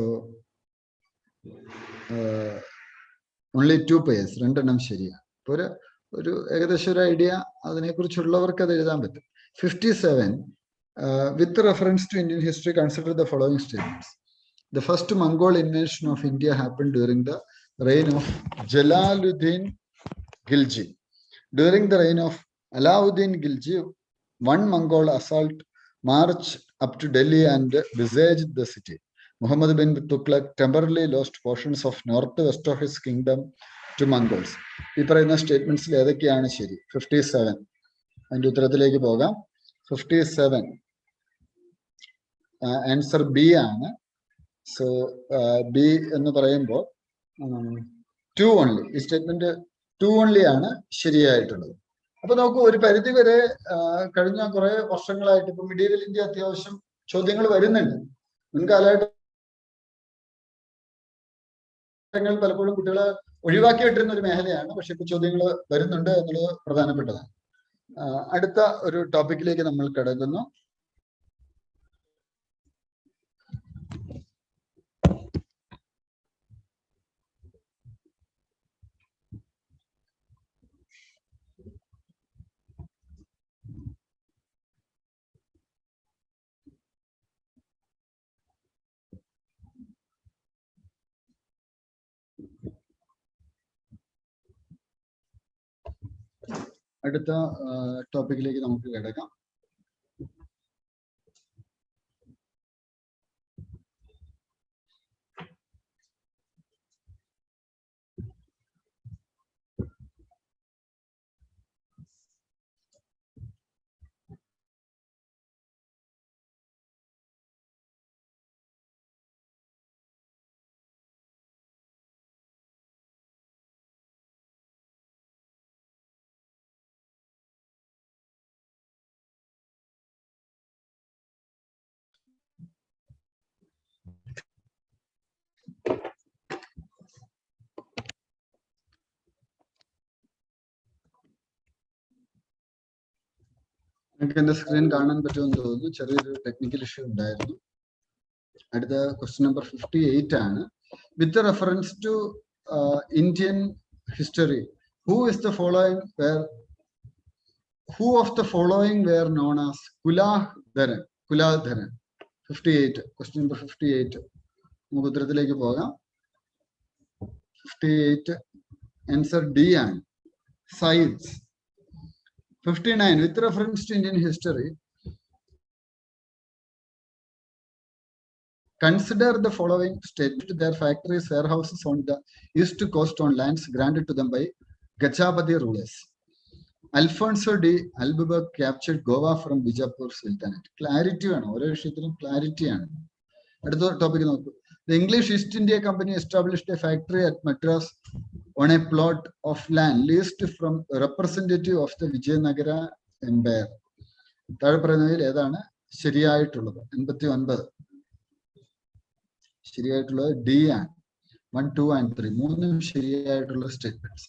ഓൺലി 2 പേഴ്സ്, 2 എണ്ണം ശരിയാണ്. ഇപ്പോൾ ഒരു ഏകദേശം ഒരു ഐഡിയ അതിനെക്കുറിച്ചുള്ളവർക്ക് അത് എഴുതാൻ പറ്റും. 57 with reference to Indian history, consider the following statements. The first Mongol invasion of India happened during the reign of Jalaluddin Khilji. During the reign of Alauddin Khilji, one Mongol assault marched up to Delhi and besieged the city. Muhammad bin Tughlaq temporarily lost portions of northwest of his kingdom to Mongols. ഈ പറയുന്ന സ്റ്റേറ്റ്മെന്റ്സിൽ ഏതൊക്കെയാണ് ശരി? 57. അതിന്റെ ഉത്തരത്തിലേക്ക് പോകാം. 57 answer B ആണ്. So B എന്ന് പറയുമ്പോൾ 2 only. ഈ സ്റ്റേറ്റ്മെന്റ് 2 ഓൺലി ആണ് ശരിയായിട്ടുള്ളത്. അപ്പൊ നമുക്ക് ഒരു പരിധി വരെ കഴിഞ്ഞ കുറെ വർഷങ്ങളായിട്ട് ഇപ്പൊ മിഡീവൽ ഇന്ത്യ അത്യാവശ്യം ചോദ്യങ്ങൾ വരുന്നുണ്ട്. മുൻകാലഘട്ടങ്ങൾ പലപ്പോഴും കുട്ടികളെ ഒഴിവാക്കി വിട്ടിരുന്ന ഒരു മേഖലയാണ്. പക്ഷെ ഇപ്പൊ ചോദ്യങ്ങൾ വരുന്നുണ്ട് എന്നുള്ളത് പ്രധാനപ്പെട്ടതാണ്. അടുത്ത ഒരു ടോപ്പിക്കിലേക്ക് നമ്മൾ കടക്കുന്നു. അടുത്ത ടോപ്പിക്കിലേക്ക് നമുക്ക് കിടക്കാം. നിങ്ങൾക്ക് എന്റെ സ്ക്രീൻ കാണാൻ പറ്റുമെന്ന് തോന്നുന്നു. ചെറിയൊരു ടെക്നിക്കൽ ഇഷ്യൂ ഉണ്ടായിരുന്നു. അടുത്ത ക്വസ്റ്റ്യൻ നമ്പർ 58 ആണ്. With reference to Indian history, who of the following were known as Kuladharan? 58, question number 58. നമുക്ക് ഉത്തരത്തിലേക്ക് പോകാം. 58 ആൻസർ ഡി ആണ്, സൈഡ്സ്. 59, with reference to Indian history, consider the following statement. Their factories, warehouses on the east coast on lands granted to them by Gachapati rulers. Alfonso de Albuquerque captured Goa from Bijapur Sultanate. Clarity ആണ്, ഓരോ വിഷയത്തിലും clarity ആണ്. അടുത്ത topic നോക്കൂ. The English East India Company established a factory at Madras on a plot of land leased from a representative of the Vijayanagara Empire. താഴെ പറയുന്നതിൽ ഏതാണ് ശരിയായിട്ടുള്ളത്? 89 ശരിയായിട്ടുള്ളത് D ആണ്. 1, 2 and 3 മൂന്നും ശരിയായിട്ടുള്ള സ്റ്റേറ്റ്മെന്റ്സ്.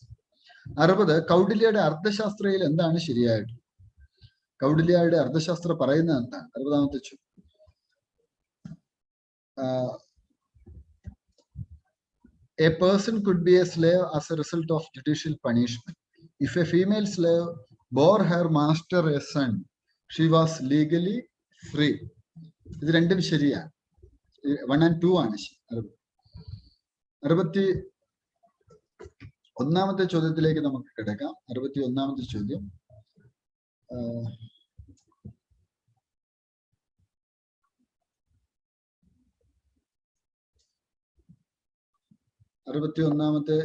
60, കൗടില്യയുടെ അർത്ഥശാസ്ത്രയിൽ എന്താണ് ശരിയായിട്ടുള്ളത്? കൗടില്യയുടെ അർത്ഥശാസ്ത്ര പറയുന്നത് എന്താണ്? 60ാമത്തെ ചോദ്യം. A person could be a slave as a result of judicial punishment. If a female slave bore her master a son, she was legally free. ഇത് രണ്ടും ശരിയാണ്. 1 and 2 ആണ്. 61ാമത്തെ ചോദ്യത്തിലേക്ക് നമുക്ക് കിടക്കാം. 61ാമത്തെ ചോദ്യം. 61ാമത്തെ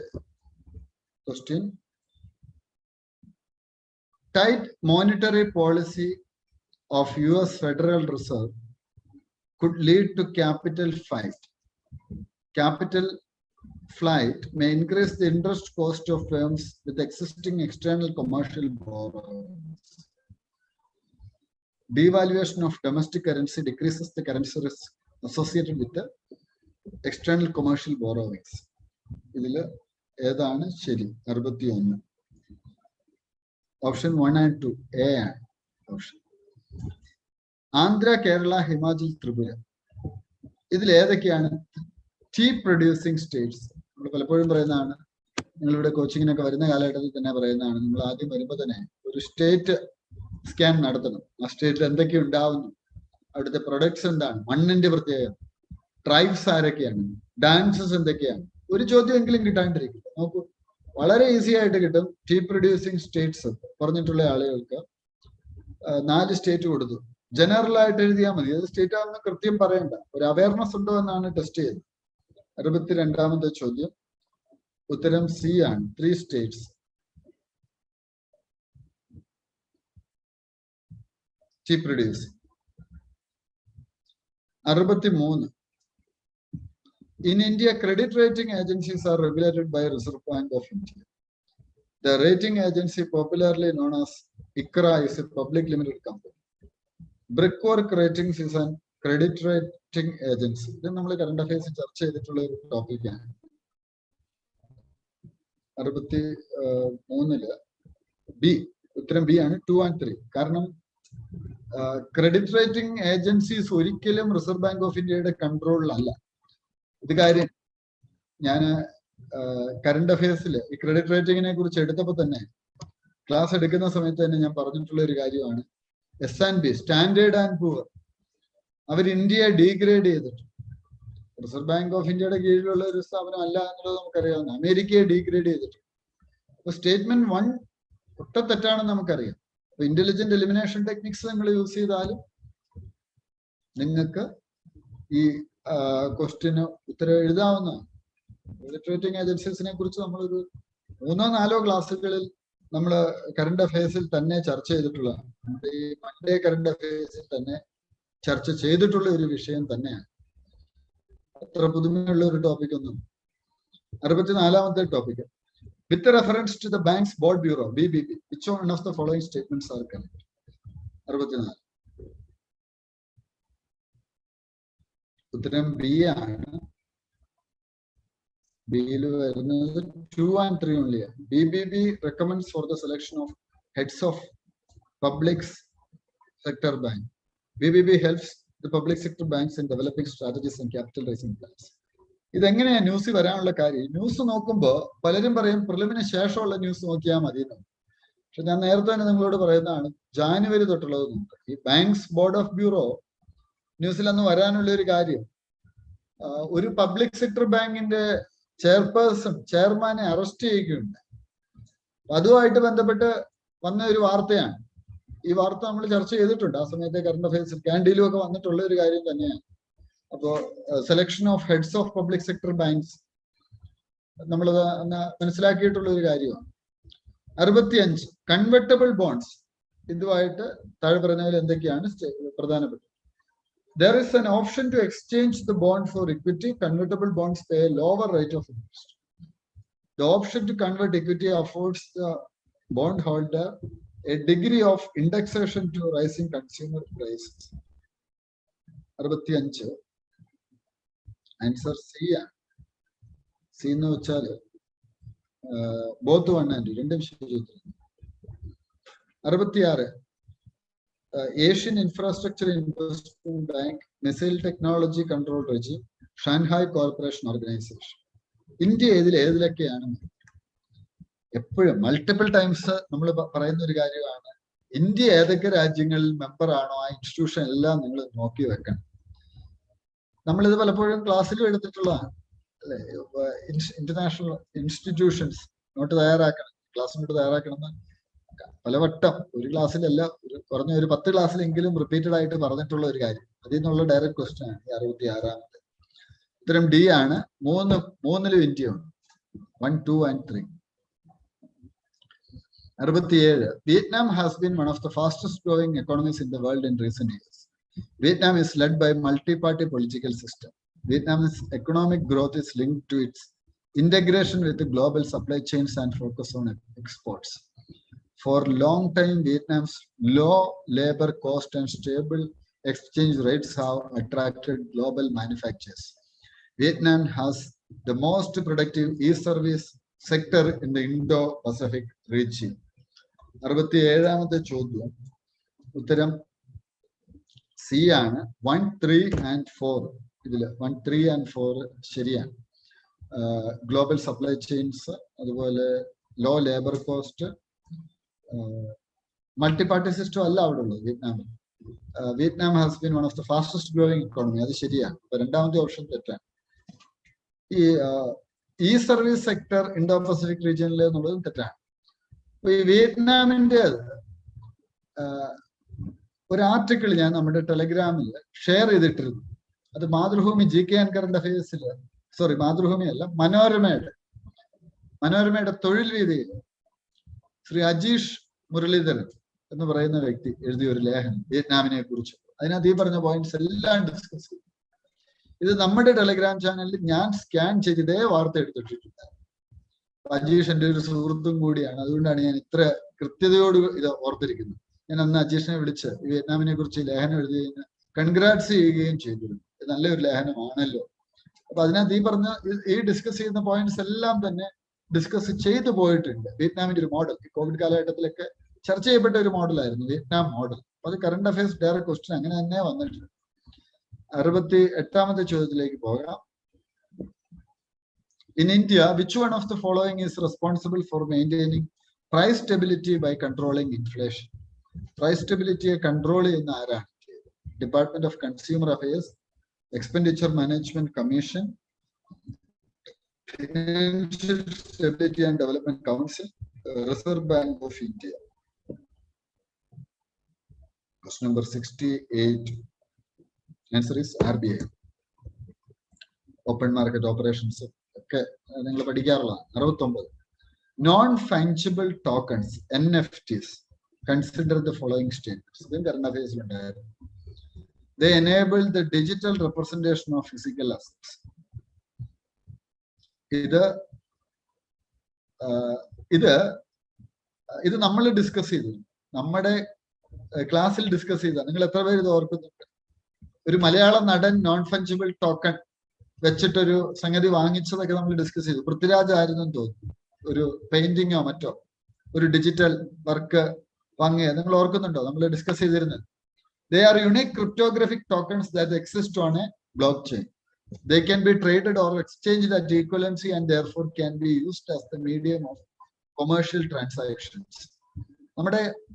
question. Tight monetary policy of US Federal Reserve could lead to capital flight. Capital flight may increase the interest cost of firms with existing external commercial borrowings. Devaluation of domestic currency decreases the currency risk associated with the external commercial borrowings. ഇതിൽ ഏതാണ് ശരി? 61. Option 1 and 2 A ആണ് option. Andhra, Kerala, Himachal, Tripura, ഇതിൽ ഏതൊക്കെയാണ് tea producing States? നമ്മൾ പലപ്പോഴും പറയുന്നതാണ്, നിങ്ങളിവിടെ കോച്ചിങ്ങിനൊക്കെ വരുന്ന കാലഘട്ടത്തിൽ തന്നെ പറയുന്നതാണ്, നിങ്ങൾ ആദ്യം വരുമ്പോൾ തന്നെ ഒരു സ്റ്റേറ്റ് സ്കാൻ നടത്തണം. ആ സ്റ്റേറ്റിൽ എന്തൊക്കെ ഉണ്ടാവുന്നു, അവിടുത്തെ പ്രൊഡക്ട്സ് എന്താണ്, മണ്ണിന്റെ പ്രത്യേകത, ട്രൈബ്സ് ആരൊക്കെയാണ്, ഡാൻസസ് എന്തൊക്കെയാണ്. ഒരു ചോദ്യമെങ്കിലും കിട്ടാണ്ടിരിക്കും. നോക്കൂ, വളരെ ഈസി ആയിട്ട് കിട്ടും. ടീ പ്രൊഡ്യൂസിങ് സ്റ്റേറ്റ്സ് പറഞ്ഞിട്ടുള്ള ആളുകൾക്ക് 4 സ്റ്റേറ്റ് കൊടുത്തു. ജനറൽ ആയിട്ട് എഴുതിയാൽ മതി, അത് സ്റ്റേറ്റ് ആണെന്ന് കൃത്യം പറയണ്ട. ഒരു അവയർനെസ് ഉണ്ടോ എന്നാണ് ടെസ്റ്റ് ചെയ്തത്. 62ാമത്തെ ചോദ്യം, ഉത്തരം സി ആണ്, 3 states. Tea producing. 63, in India, credit rating agencies are regulated by Reserve Bank of India. The rating agency, popularly known as 𝐼𝐼𝐼, is a public limited company. Brickwork Ratings is a credit rating agency. ഇത് നമ്മൾ current affairs ചർച്ച ചെയ്തിട്ടുള്ള ഒരു ടോപ്പിക്കാണ്. 63 B, ഉത്തരം B ആണ്, 2 and 3. കാരണം credit rating agencies ഒരിക്കലും റിസർവ് ബാങ്ക് ഓഫ് ഇന്ത്യയുടെ കൺട്രോളിലല്ല. ഇത് കാര്യം ഞാൻ കറണ്ട് അഫയേഴ്സിൽ ഈ ക്രെഡിറ്റ് റേറ്റിംഗിനെ കുറിച്ച് എടുത്തപ്പോൾ തന്നെ, ക്ലാസ് എടുക്കുന്ന സമയത്ത് തന്നെ ഞാൻ പറഞ്ഞിട്ടുള്ള ഒരു കാര്യമാണ്, S&P, സ്റ്റാൻഡേർഡ് ആൻഡ് പൂവർ, അവർ ഇന്ത്യയെ ഡീഗ്രേഡ് ചെയ്തിട്ട്, റിസർവ് ബാങ്ക് ഓഫ് ഇന്ത്യയുടെ കീഴിലുള്ള ഒരു സ്ഥാപനം അല്ല എന്നുള്ളത് നമുക്കറിയാവുന്ന, അമേരിക്കയെ ഡീഗ്രേഡ് ചെയ്തിട്ട്. അപ്പൊ സ്റ്റേറ്റ്മെന്റ് 1 ഒട്ടും തെറ്റാണെന്ന് നമുക്കറിയാം. അപ്പൊ ഇന്റലിജന്റ് എലിമിനേഷൻ ടെക്നിക്സ് നിങ്ങൾ യൂസ് ചെയ്താലും നിങ്ങൾക്ക് ഈ ക്വസ്റ്റ്യന് ഉത്തരം എഴുതാവുന്നതാണ്. ക്രെഡിറ്റ് റേറ്റിംഗ് ഏജൻസീസിനെ കുറിച്ച് നമ്മളൊരു 3-4 ക്ലാസ്സുകളിൽ നമ്മൾ കറണ്ട് അഫയേഴ്സിൽ തന്നെ ചർച്ച ചെയ്തിട്ടുള്ളതാണ്. നമ്മുടെ ഈ മൺഡേ കറണ്ട് അഫയേഴ്സിൽ തന്നെ ചർച്ച ചെയ്തിട്ടുള്ള ഒരു വിഷയം തന്നെയാണ്. അത്ര പുതുമയുള്ള ഒരു ടോപ്പിക് ഒന്നും. 64ാമത്തെ topic, with reference to the banks board bureau BBB, which one of the following statements are correct? 64. ഉത്തരം ബി ആണ്. ബിയിൽ വരുന്നത് 2 and 3 only. BBB recommends for the selection of heads of public sector bank. BBB helps the public sector banks in developing strategies and capital raising plans. ഇതെങ്ങനെയാ news വരാനുള്ള കാര്യം? News നോക്കുമ്പോൾ പലരും പറയും പ്രിലിമിന് ശേഷമുള്ള ന്യൂസ് നോക്കിയാൽ മതി എന്ന്. പക്ഷെ ഞാൻ നേരത്തെ തന്നെ നിങ്ങളോട് പറയുന്നതാണ്, ജാനുവരി തൊട്ടുള്ളത് നോക്കുക. ഈ ബാങ്ക്സ് ബോർഡ് ഓഫ് ബ്യൂറോ ന്യൂസിലൊന്ന് വരാനുള്ള ഒരു കാര്യം, ഒരു പബ്ലിക് സെക്ടർ ബാങ്കിന്റെ ചെയർമാനെ അറസ്റ്റ് ചെയ്യുകയുണ്ട്. അതുമായിട്ട് ബന്ധപ്പെട്ട് വന്ന ഒരു വാർത്തയാണ്. ഈ വാർത്ത നമ്മൾ ചർച്ച ചെയ്തിട്ടുണ്ട് ആ സമയത്തെ കറണ്ട് അഫയേഴ്സിൽ, ക്യാൻഡിലും ഒക്കെ വന്നിട്ടുള്ള ഒരു കാര്യം തന്നെയാണ്. അപ്പോ selection of heads of public sector banks നമ്മൾ മനസ്സിലാക്കിയിട്ടുള്ള ഒരു കാര്യമാണ്. 65, കൺവെർട്ടബിൾ ബോണ്ട്സ്. ഇതുമായിട്ട് താഴെ പറഞ്ഞതിൽ എന്തൊക്കെയാണ് പ്രധാനപ്പെട്ടത്? There is an option to exchange the bond for equity. Convertible bonds pay a lower rate of interest. The option to convert equity affords the bondholder a degree of indexation to rising consumer prices. 65. Answer C. C എന്ന് വെച്ചാൽ both 1 and 2 രണ്ടും ശരി. 66. Asian Infrastructure Investment Bank, Missile Technology Control Regime, Shanghai Cooperation Organization. ഇന്ത്യ ഏതിലൊക്കെയാണ്? എപ്പോഴും multiple times നമ്മൾ പറയുന്ന ഒരു കാര്യമാണ്, ഇന്ത്യ ഏതൊക്കെ രാജ്യങ്ങളിൽ മെമ്പർ ആണോ ആ ഇൻസ്റ്റിറ്റ്യൂഷൻ എല്ലാം നിങ്ങൾ നോക്കി വെക്കണം. നമ്മളിത് പലപ്പോഴും ക്ലാസ്സിലും എടുത്തിട്ടുള്ളതാണ് അല്ലെ? ഇന്റർനാഷണൽ ഇൻസ്റ്റിറ്റ്യൂഷൻസ് നോട്ട് തയ്യാറാക്കണം, ക്ലാസ് നോട്ട് തയ്യാറാക്കണം പലവട്ടം, ഒരു ക്ലാസ്സിലല്ല, കുറഞ്ഞ ഒരു 10 ക്ലാസ്സിലെങ്കിലും റിപ്പീറ്റഡ് ആയിട്ട് പറഞ്ഞിട്ടുള്ള ഒരു കാര്യം. അതിൽ നിന്നുള്ള ഡയറക്റ്റ് ക്വസ്റ്റ്യൻ ആണ് 66ാമത്തെ. ഉത്തരം ഡി ആണ്. 3-ലും ഇന്ത്യയുണ്ട്. 1, 2 and 3. 67. Vietnam has been one of the fastest growing economies in the world in recent years. Vietnam is led by multi-party political system. Vietnam's economic growth is linked to its integration with the global supply chains and focus on exports. For a long time, Vietnam's low labor cost and stable exchange rates have attracted global manufacturers. Vietnam has the most productive e-service sector in the Indo-Pacific region. 67ാമത്തെ ചോദ്യം, ഉത്തരം C ആണ്. 1, 3 and 4 ഇതില് 1, 3 and 4 ശരിയാണ്. Global supply chains, അതുപോലെ low labour cost, multiparty system അല്ല അവിടെ ഉള്ളത് വിയറ്റ്നാമിൽ. Vietnam has been one of the fastest growing economy, അത് ശരിയാണ്. അപ്പൊ രണ്ടാമത്തെ ഓപ്ഷൻ തെറ്റാണ്. ഈ സർവീസ് സെക്ടർ ഇൻഡോ പസഫിക് റീജിയനിൽ എന്നുള്ളതും തെറ്റാണ്. അപ്പൊ ഈ വിയറ്റ്നാമിന്റെ ഒരു ആർട്ടിക്കിൾ ഞാൻ നമ്മുടെ ടെലഗ്രാമിൽ ഷെയർ ചെയ്തിട്ടിരുന്നു. അത് മാതൃഭൂമി GK ആൻഡ് കറണ്ട് അഫയേഴ്സിൽ, സോറി മാതൃഭൂമി അല്ല, മനോരമയുടെ തൊഴിൽ രീതിയിൽ ശ്രീ അജീഷ് മുരളീധരൻ എന്ന് പറയുന്ന വ്യക്തി എഴുതിയ ഒരു ലേഖനം വിയറ്റ്നാമിനെ കുറിച്ച്. അതിനകത്ത് ഈ പറഞ്ഞ പോയിന്റ്സ് എല്ലാം ഡിസ്കസ് ചെയ്തു. ഇത് നമ്മുടെ ടെലഗ്രാം ചാനലിൽ ഞാൻ സ്കാൻ ചെയ്ത് ഇതേ വാർത്ത എടുത്തിട്ടുണ്ട്. അജീഷ് എൻ്റെ ഒരു സുഹൃത്തും കൂടിയാണ്, അതുകൊണ്ടാണ് ഞാൻ ഇത്ര കൃത്യതയോട് ഇത് ഓർത്തിരിക്കുന്നത്. ഞാൻ അന്ന് അജീഷിനെ വിളിച്ച് വിയറ്റ്നാമിനെ കുറിച്ച് ലേഖനം എഴുതുകയും കൺഗ്രാറ്റ്സ് ചെയ്യുകയും ചെയ്തിരുന്നു. നല്ലൊരു ലേഖനമാണല്ലോ. അപ്പൊ അതിനകത്ത് ഈ പറഞ്ഞ ഈ ഡിസ്കസ് ചെയ്യുന്ന പോയിന്റ്സ് എല്ലാം തന്നെ ഡിസ്കസ് ചെയ്തു പോയിട്ടുണ്ട്. വിയറ്റ്നാമിന്റെ ഒരു മോഡൽ കോവിഡ് കാലഘട്ടത്തിലൊക്കെ ചർച്ച ചെയ്യപ്പെട്ട ഒരു മോഡലായിരുന്നു വിയറ്റ്നാം മോഡൽ. അത് കറണ്ട് അഫയേഴ്സ് ഡയറക്റ്റ് ക്വസ്റ്റ്യൻ അങ്ങനെ തന്നെ വന്നിട്ടുണ്ട്. 68ാമത്തെ ചോദ്യത്തിലേക്ക് പോകാം. In India, which one of the following is responsible for maintaining price stability by controlling inflation? Price stability control ചെയ്യുന്ന ആരാണ്? Department of Consumer Affairs, Expenditure Management Commission, Financial Stability and Development Council, Reserve Bank of India. Question number 68. Answer is RBI. Open market operations. Okay. Non-fungible tokens, NFTs. Consider the following statements. They enable the digital representation of physical assets. ഇത് നമ്മൾ discuss ചെയ്തു, നമ്മുടെ ക്ലാസ്സിൽ discuss ചെയ്ത. നിങ്ങൾ എത്ര പേര് ഇത് ഓർക്കുന്നുണ്ട്? ഒരു മലയാള നടൻ നോൺ ഫഞ്ചിബിൾ ടോക്കൺ വെച്ചിട്ടൊരു സംഗതി വാങ്ങിച്ചതൊക്കെ നമ്മൾ ഡിസ്കസ് ചെയ്തു. പൃഥ്വിരാജ് ആയിരുന്നു തോന്നുന്നു, ഒരു പെയിന്റിങ്ങോ മറ്റോ ഒരു ഡിജിറ്റൽ വർക്ക് വാങ്ങിയ. നിങ്ങൾ ഓർക്കുന്നുണ്ടോ? നമ്മൾ ഡിസ്കസ് ചെയ്തിരുന്നത്. They are unique cryptographic tokens that exist on a blockchain. They can be traded or exchanged at equivalency and therefore can be used as the medium of commercial transactions.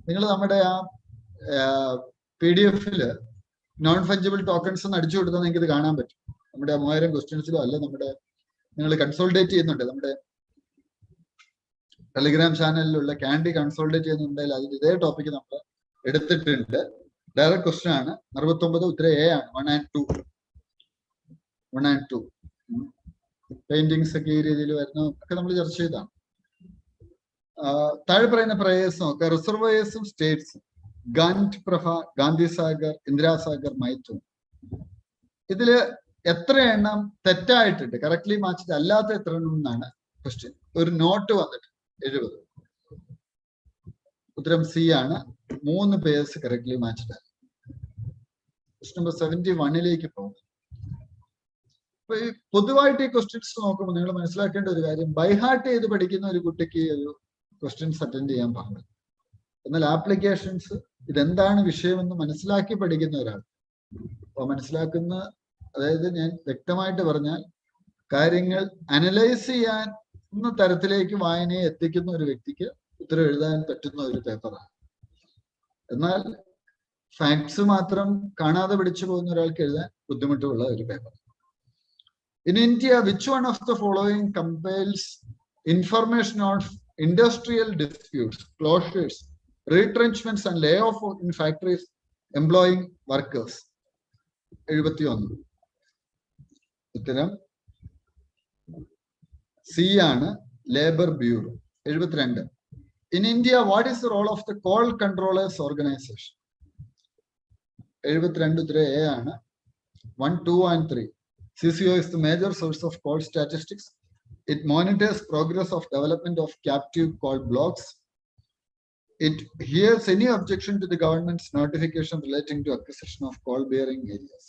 നിങ്ങൾ നമ്മുടെ ആ PDF non fungible tokens എന്ന് അടിച്ചു കൊടുത്താൽ നിങ്ങൾക്ക് ഇത് കാണാൻ പറ്റും. നമ്മുടെ 3000 ക്വസ്റ്റ്യൻസിലോ അല്ല, നിങ്ങൾ കൺസോൾട്ടേറ്റ് ചെയ്യുന്നുണ്ട്, നമ്മുടെ ടെലിഗ്രാം ചാനലിലുള്ള ക്യാൻഡി കൺസോൾട്ടേറ്റ് ചെയ്യുന്നുണ്ടെങ്കിൽ അതിൽ ഇതേ ടോപ്പിക്ക് നമ്മൾ എടുത്തിട്ടുണ്ട്. ഡയറക്റ്റ് ക്വസ്റ്റ്യൻ ആണ്. 69 ഉത്തരം എ ആണ്. 1 and 2. പെയിന്റിങ്സ് ഒക്കെ ഈ രീതിയിൽ വരുന്ന ഒക്കെ നമ്മൾ ചർച്ച ചെയ്താണ്. താഴെ പറയുന്ന പ്രയേഴ്സ് നോക്കുക. റിസർവേഴ്സും സ്റ്റേറ്റ്സും ഗാന്ധി പ്രഭ, ഗാന്ധി സാഗർ, ഇന്ദിരാസാഗർ, മൈഥൂൺ. ഇതില് എത്ര എണ്ണം തെറ്റായിട്ടുണ്ട്, കറക്റ്റ്ലി മാച്ചിട്ട് അല്ലാത്ത എത്ര എണ്ണം എന്നാണ് ക്വസ്റ്റ്യൻ. ഒരു നോട്ട് വന്നിട്ട് 70. ഉത്തരം സി ആണ്. 3 പേഴ്സ് കറക്റ്റ്ലി മാച്ചിട്ട്. ക്വസ്റ്റ്യൻ നമ്പർ 71 പോകും. അപ്പൊ ഈ പൊതുവായിട്ട് ഈ ക്വസ്റ്റ്യൻസ് നോക്കുമ്പോൾ നിങ്ങൾ മനസ്സിലാക്കേണ്ട ഒരു കാര്യം, ബൈഹാർട്ട് ചെയ്ത് പഠിക്കുന്ന ഒരു കുട്ടിക്ക് ഒരു ക്വസ്റ്റ്യൻസ് അറ്റൻഡ് ചെയ്യാൻ പാടില്ല. എന്നാൽ ആപ്ലിക്കേഷൻസ് ഇതെന്താണ് വിഷയമെന്ന് മനസ്സിലാക്കി പഠിക്കുന്ന ഒരാൾ, അപ്പൊ മനസ്സിലാക്കുന്ന, അതായത് ഞാൻ വ്യക്തമായിട്ട് പറഞ്ഞാൽ കാര്യങ്ങൾ അനലൈസ് ചെയ്യാൻ തരത്തിലേക്ക് വായനയെ എത്തിക്കുന്ന ഒരു വ്യക്തിക്ക് ഉത്തരം എഴുതാൻ പറ്റുന്ന ഒരു പേപ്പറാണ്. എന്നാൽ ഫാക്ട്സ് മാത്രം കാണാതെ പഠിച്ചു പോകുന്ന ഒരാൾക്ക് എഴുതാൻ ബുദ്ധിമുട്ടുള്ള ഒരു paper. In India, which one of the following compiles information on industrial disputes, closures, retrenchments and layoff in factories employing workers? 71. ഉത്തരം സി ആണ്, labour bureau. 72. In India, what is the role of the Call Controllers Organization? 72 ഉത്തരം A ആണ്. 1, 2 and 3. CCO is the major source of call statistics. It monitors progress of development of captive call blocks. It hears any objection to the government's notification relating to acquisition of call-bearing areas.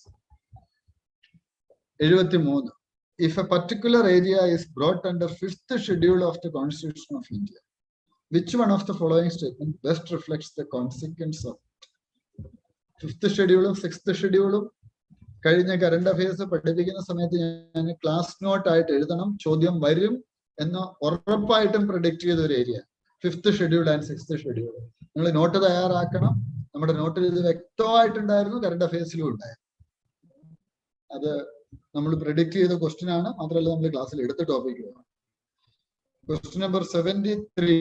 73. If a particular area is brought under 5th schedule of the Constitution of India, which one of the following statements best reflects the consequence of it? 5th schedule, 6th schedule. കഴിഞ്ഞ current affairs പഠിപ്പിക്കുന്ന സമയത്ത് ഞാൻ class not ആയിട്ട് എഴുതണം, ചോദ്യം വരും എന്ന് ഉറപ്പായിട്ടും പ്രഡിക്റ്റ് ചെയ്ത ഒരു area 5th schedule and 6th schedule. നിങ്ങൾ നോട്ട് തയ്യാറാക്കണം. നമ്മുടെ നോട്ടിൽ ഇത് വ്യക്തമായിട്ടുണ്ടായിരുന്നു, കറണ്ട് അഫയേഴ്സിലും ഉണ്ടായിരുന്നു. അത് നമ്മൾ പ്രെഡിക്റ്റ് ചെയ്ത ക്വസ്റ്റ്യൻ ആണ്, മാത്രമല്ല നമ്മൾ ക്ലാസ്സിൽ എടുത്ത ടോപ്പിക്കാണ്. ക്വസ്റ്റ്യൻ നമ്പർ 73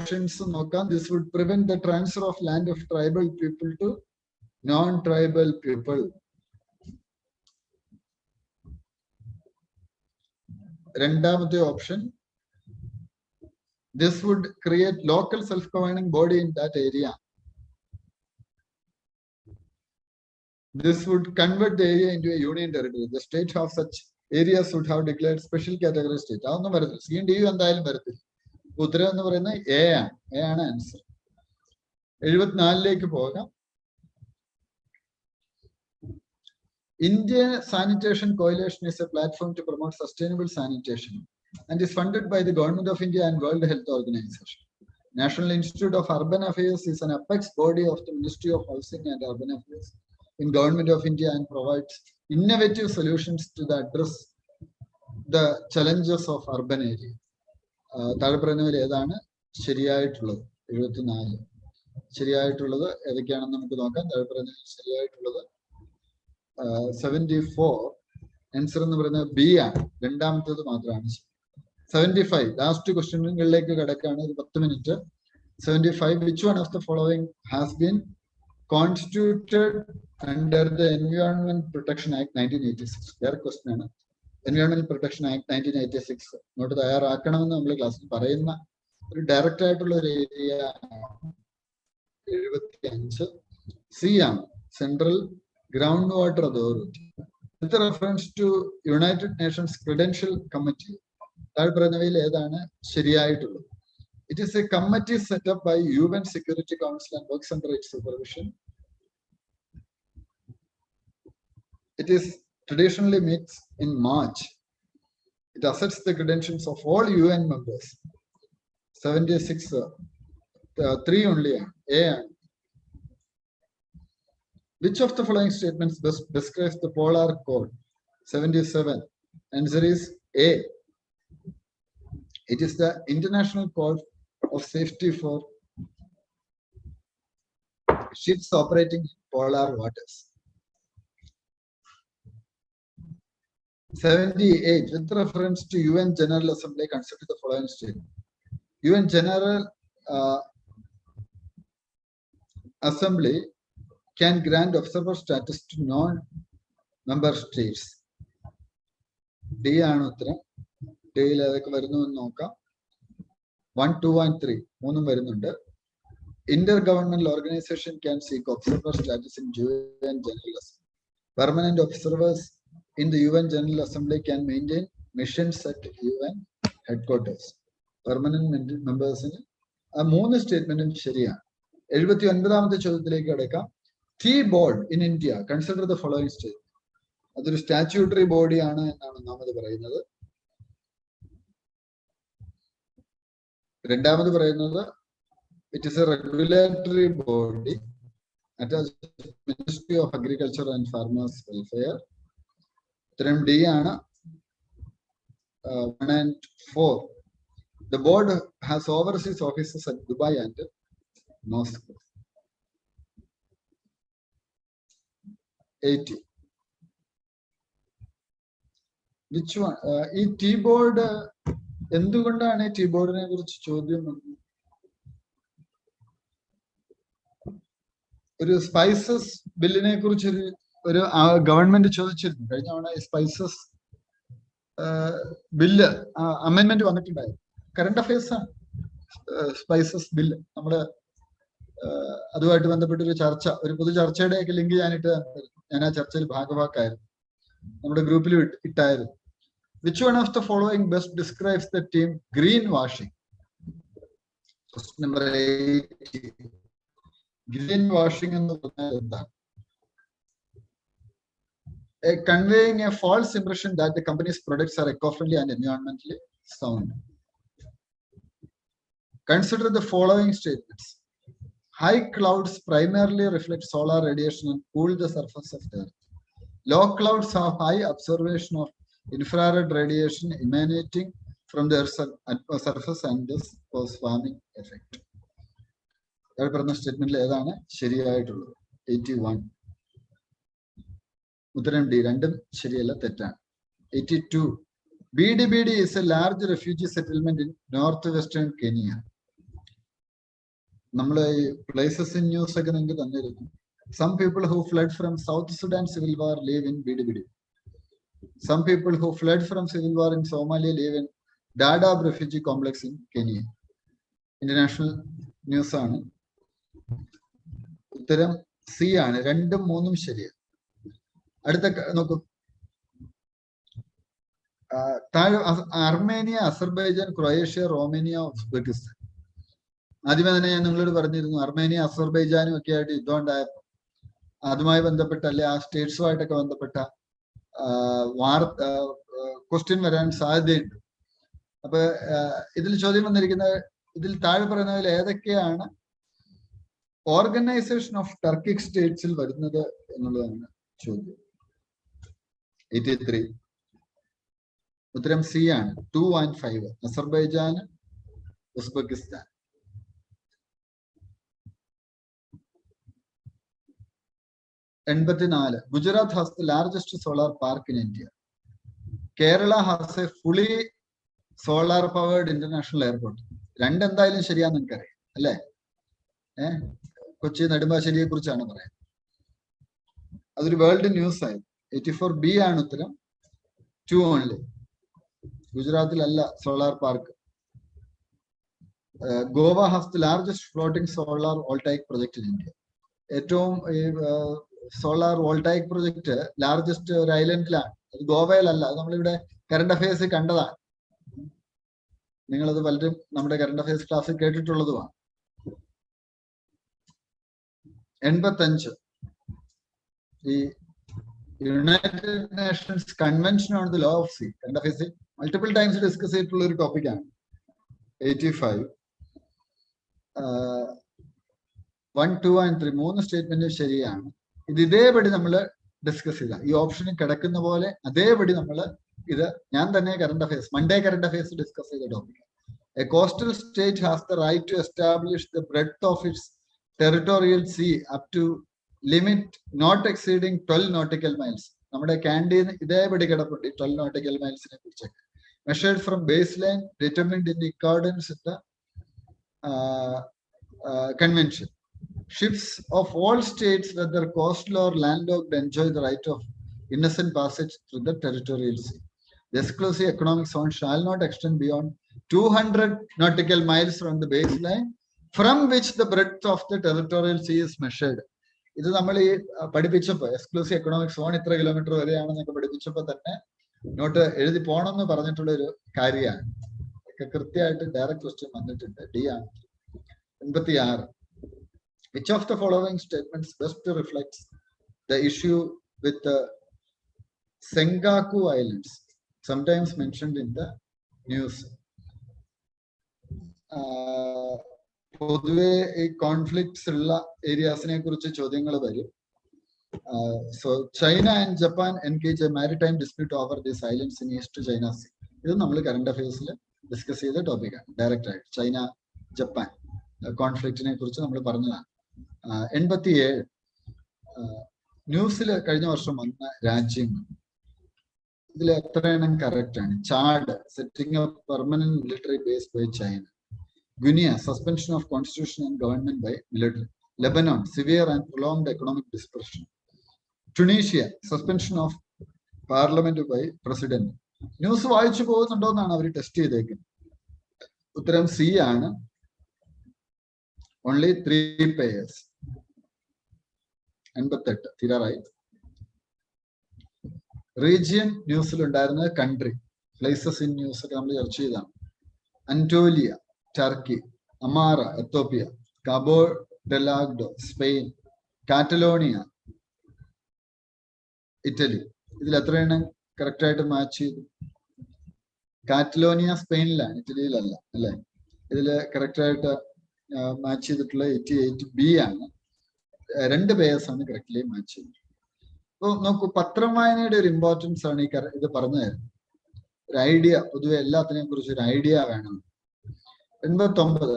ഓപ്ഷൻസ് നോക്കാം. This would prevent the transfer of land of tribal people to non-tribal people. രണ്ടാമത്തെ option, this would create local self-governing body in that area. This would convert the area into a union territory. The state of such areas would have declared special category state. അതൊന്നും വരത്തില്ല. C D എന്തായാലും വരത്തില്ല. ഉത്തരം എന്ന് പറയുന്നത് A ആണ്. A ആണ് answer. 74 പോകാം. Indian Sanitation Coalition is a platform to promote sustainable sanitation and is funded by the Government of India and World Health Organization. National Institute of Urban Affairs is an apex body of the Ministry of Housing and Urban Affairs in Government of India and provides innovative solutions to address the challenges of urban area. താഴെ പറയുന്നവർ ഏതാണ് ശരിയായിട്ടുള്ളത്? 74 ശരിയായിട്ടുള്ളത് ഏതൊക്കെയാണെന്ന് നമുക്ക് നോക്കാം. താഴെ പറയുന്നതിൽ ശരിയായിട്ടുള്ളത് 74 answer എന്ന് പറയുന്നത് ബി ആണ്. രണ്ടാമത്തേത് മാത്രമാണ് ശരി. 75. Last question. 10 minutes. 75. Which one of the following has been constituted under the Environment Protection Act 1986? Their question. Environment Protection Act 1986. Note the class direct area. C. Central Groundwater Authority. With reference to United Nations Credential Committee, it is a committee set up by UN Security Council and works under its supervision. It is traditionally meets in March. It assesses the credentials of all UN members. 76, 3 only, A. Which of the following statements best describes the Polar Code? 77. Answer is A. It is the International Code of Safety for ships operating in polar waters. 78. With reference to UN General Assembly, consider the following statement. UN General Assembly can grant observer status to non-member states. D ആണ് ഉത്തരം. ഡിയിൽ ഏതൊക്കെ വരുന്നു എന്ന് നോക്കാം. 1, 2 and 3 മൂന്നും വരുന്നുണ്ട്. Intergovernmental organization can seek observer status in UN General Assembly. Permanent observers in the UN General Assembly can maintain missions at UN headquarters. Permanent members in ആ 3 സ്റ്റേറ്റ്മെന്റും ശരിയാണ്. 79ാമത്തെ ചോദ്യത്തിലേക്ക് കടക്കാം. T-board in India, consider the following statement. അതൊരു statutory ബോഡിയാണ് എന്നാണ് ഒന്നാമത് പറയുന്നത്. രണ്ടാമത് പറയുന്നത് it is a regulatory body attached to the Ministry of Agriculture and Farmers Welfare. ഉത്തരം D ആണ്. 1 and 4. The board has overseas offices at Dubai and Moscow. 80. Which one? ഈ ടീ ബോർഡ് എന്തുകൊണ്ടാണ് ഈ ടീ ബോർഡിനെ കുറിച്ച് ചോദ്യം വന്നത്? ഒരു സ്പൈസസ് ബില്ലിനെ കുറിച്ച് ഒരു ഗവൺമെന്റ് ചോദിച്ചിരുന്നു. കഴിഞ്ഞ തവണ സ്പൈസസ് ബില്ല് അമെന്റ്മെന്റ് വന്നിട്ടുണ്ടായിരുന്നു. കറണ്ട് അഫയേഴ്സ് ആണ് സ്പൈസസ് ബില്ല്. നമ്മുടെ അതുമായിട്ട് ബന്ധപ്പെട്ടൊരു ചർച്ച, ഒരു പൊതു ചർച്ചയുടെയൊക്കെ ലിങ്ക് ഞാൻ ആ ചർച്ചയിൽ ഭാഗവാക്കായിരുന്നു. നമ്മുടെ ഗ്രൂപ്പിൽ ഇട്ടായിരുന്നു. Which one of the following best describes the term green washing? Question number 8. Green washing എന്ന് പറഞ്ഞാൽ എന്താണ്? Conveying a false impression that the company's products are eco-friendly and environmentally sound. Consider the following statements. High clouds primarily reflect solar radiation and cool the surface of the earth. Low clouds have high observation of infrared radiation emanating from the Earth's surface and this cause warming effect. ഈ പറഞ്ഞ സ്റ്റേറ്റ്മെന്റിൽ ഏതാണ് ശരിയായിട്ടുള്ളത്? 81. ഉത്തരം D. രണ്ടും ശരിയല്ല, തെറ്റാണ്. 82. BDBD is a large refugee settlement in northwestern Kenya. നമ്മൾ ഈ places in news ഒക്കെ നിങ്ങൾക്ക് തന്നിരുന്നു. Some people who fled from South Sudan civil war live in BDBD. Some people who fled from civil war in Somalia live in Dadaab refugee complex in Kenya. International news ആണ്. ഉത്തരം C ആണ്. 2ഉം 3ഉം ശരിയാണ്. അടുത്ത നോക്കൂ. Armenia, Azerbaijan, Croatia, Romania, Uzbekistan. ആദ്യമേ തന്നെ ഞാൻ നിങ്ങളോട് പറഞ്ഞിരുന്നു, അർമേനിയ അസർബൈജാനും ഒക്കെ ആയിട്ട് യുദ്ധം ഉണ്ടായപ്പോൾ അതുമായി ബന്ധപ്പെട്ട അല്ലെ ആ സ്റ്റേറ്റ്സുമായിട്ടൊക്കെ ബന്ധപ്പെട്ട ക്വസ്റ്റ്യൻ വരാൻ സാധ്യതയുണ്ട്. അപ്പൊ ഇതിൽ ചോദ്യം വന്നിരിക്കുന്നത്, ഇതിൽ താഴെ പറയുന്നതിൽ ഏതൊക്കെയാണ് ഓർഗനൈസേഷൻ ഓഫ് ടർക്കിക് സ്റ്റേറ്റ്സിൽ വരുന്നത് എന്നുള്ളതാണ് ചോദ്യം. 83. ഉത്തരം സി ആണ്. 2 and 5. Azerbaijan, Uzbekistan. 84. Gujarat has the largest solar park in India. Kerala has a fully solar powered international airport. രണ്ടെന്തായാലും ശരിയാന്ന് നിങ്ങൾക്കറിയാം അല്ലേ? കൊച്ചി നെടുമ്പാശ്ശേരിയെ കുറിച്ചാണ് പറയുന്നത്. അതൊരു വേൾഡ് ന്യൂസ് ആയി. 84B ആണ് ഉത്തരം. 2 ഓൺലി. ഗുജറാത്തിലല്ല solar park. Goa has the largest floating solar voltaic project in India. ഏറ്റവും സോളാർ വോൾട്ടായിക് പ്രൊജക്ട് ലാർജസ്റ്റ് ഒരു ഐലൻഡിലാണ്. അത് ഗോവയിലല്ല. അത് നമ്മളിവിടെ കറണ്ട് അഫയേഴ്സ് കണ്ടതാണ്. നിങ്ങളത് പലരും നമ്മുടെ കറണ്ട് അഫയേഴ്സ് ക്ലാസ്സിൽ കേട്ടിട്ടുള്ളതുമാണ്. 85 ഈ united nations convention on the law of sea, current അഫയേഴ്സിൽ മൾട്ടിപ്പിൾ ടൈംസ് ഡിസ്കസ് ചെയ്തിട്ടുള്ള ഒരു ടോപ്പിക്കാണ്. 85 1, 2 and 3 3 സ്റ്റേറ്റ്മെന്റ് ശരിയാണ്. ഇത് ഇതേപടി നമ്മൾ ഡിസ്കസ് ചെയ്ത ഈ ഓപ്ഷനിൽ കിടക്കുന്ന പോലെ അതേപടി നമ്മൾ ഇത് ഞാൻ തന്നെ current affairs Monday current affairs discuss ചെയ്ത topic. A coastal state has the right to establish the breadth of its territorial sea up to limit not exceeding 12 nautical miles. നമ്മുടെ ക്യാൻഡീൻ ഇതേപടി കിടപ്പുണ്ട് ഈ 12 nautical milesനെ കുറിച്ചൊക്കെ. Measured from base line determined in accordance with the convention. Ships of all states, whether coastal or landlocked, enjoy the right of innocent passage through the territorial sea. The exclusive economic zone shall not extend beyond 200 nautical miles from the baseline from which the breadth of the territorial sea is measured. ഇത് നമ്മൾ ഈ പഠിപ്പിച്ചപ്പോൾ exclusive economic zone ഇത്ര kilometre വരെയാണെന്നൊക്കെ പഠിപ്പിച്ചപ്പോൾ തന്നെ not എഴുതി പോകണമെന്ന് പറഞ്ഞിട്ടുള്ള ഒരു കാര്യമാണ്. കൃത്യമായിട്ട് ഡയറക്റ്റ് ക്വസ്റ്റ്യൻ വന്നിട്ടുണ്ട്. ഡി ആണ്. 86 Which of the following statements best reflects the issue with the Senkaku Islands, sometimes mentioned in the news? പൊതുവെ ഈ കോൺഫ്ലിക്ട്സ് ഉള്ള ഏരിയാസിനെ കുറിച്ച് ചോദ്യങ്ങൾ വരും. So China and Japan engage a maritime dispute over these islands in East China Sea. ഇത് നമ്മൾ current അഫയേഴ്സിൽ discuss ചെയ്ത ടോപ്പിക്കാണ്. ഡയറക്റ്റ് ആയിട്ട് ചൈന ജപ്പാൻ കോൺഫ്ലിക്റ്റിനെ കുറിച്ച് നമ്മൾ പറഞ്ഞതാണ്. 87 ന്യൂസിൽ കഴിഞ്ഞ വർഷം വന്ന രാജ്യങ്ങൾ ഇതിൽ എത്ര എണ്ണം കറക്റ്റ് ആണ്? Chad, setting up permanent military base by China. Guinea, suspension of constitution and government by military. Lebanon, severe and prolonged economic depression. Tunisia, suspension of parliament by president. News വായിച്ചു പോകുന്നുണ്ടോ എന്നാണ് അവർ ടെസ്റ്റ് ചെയ്തേക്കുന്നത്. ഉത്തരം C ആണ്. Only 3 payers. 88 തീരാറായി. Region ന്യൂസിൽ ഉണ്ടായിരുന്നത് country, places in news ഒക്കെ നമ്മൾ ചർച്ച ചെയ്താണ്. Anatolia Turkey, Amhara Ethiopia, Cabo Delgado Spain, Catalonia Italy. ഇതിൽ എത്ര എണ്ണം കറക്റ്റ് ആയിട്ട് മാച്ച് ചെയ്തു? കാറ്റലോണിയ സ്പെയിനിലാണ്, ഇറ്റലിയിലല്ല അല്ലെ? ഇതിൽ കറക്റ്റ് ആയിട്ട് മാച്ച് ചെയ്തിട്ടുള്ള 88B ആണ്. 2 പേയേഴ്സ് ആണ് കറക്റ്റ്ലി മാച്ച് ചെയ്തത്. അപ്പോൾ നോക്കൂ, പത്രം വായനയുടെ ഒരു ഇമ്പോർട്ടൻസ് ആണ് ഈ ഇത് പറഞ്ഞു തരുന്നത്. ഒരു ഐഡിയ, പൊതുവെ എല്ലാത്തിനെയും കുറിച്ച് ഒരു ഐഡിയ വേണം. 89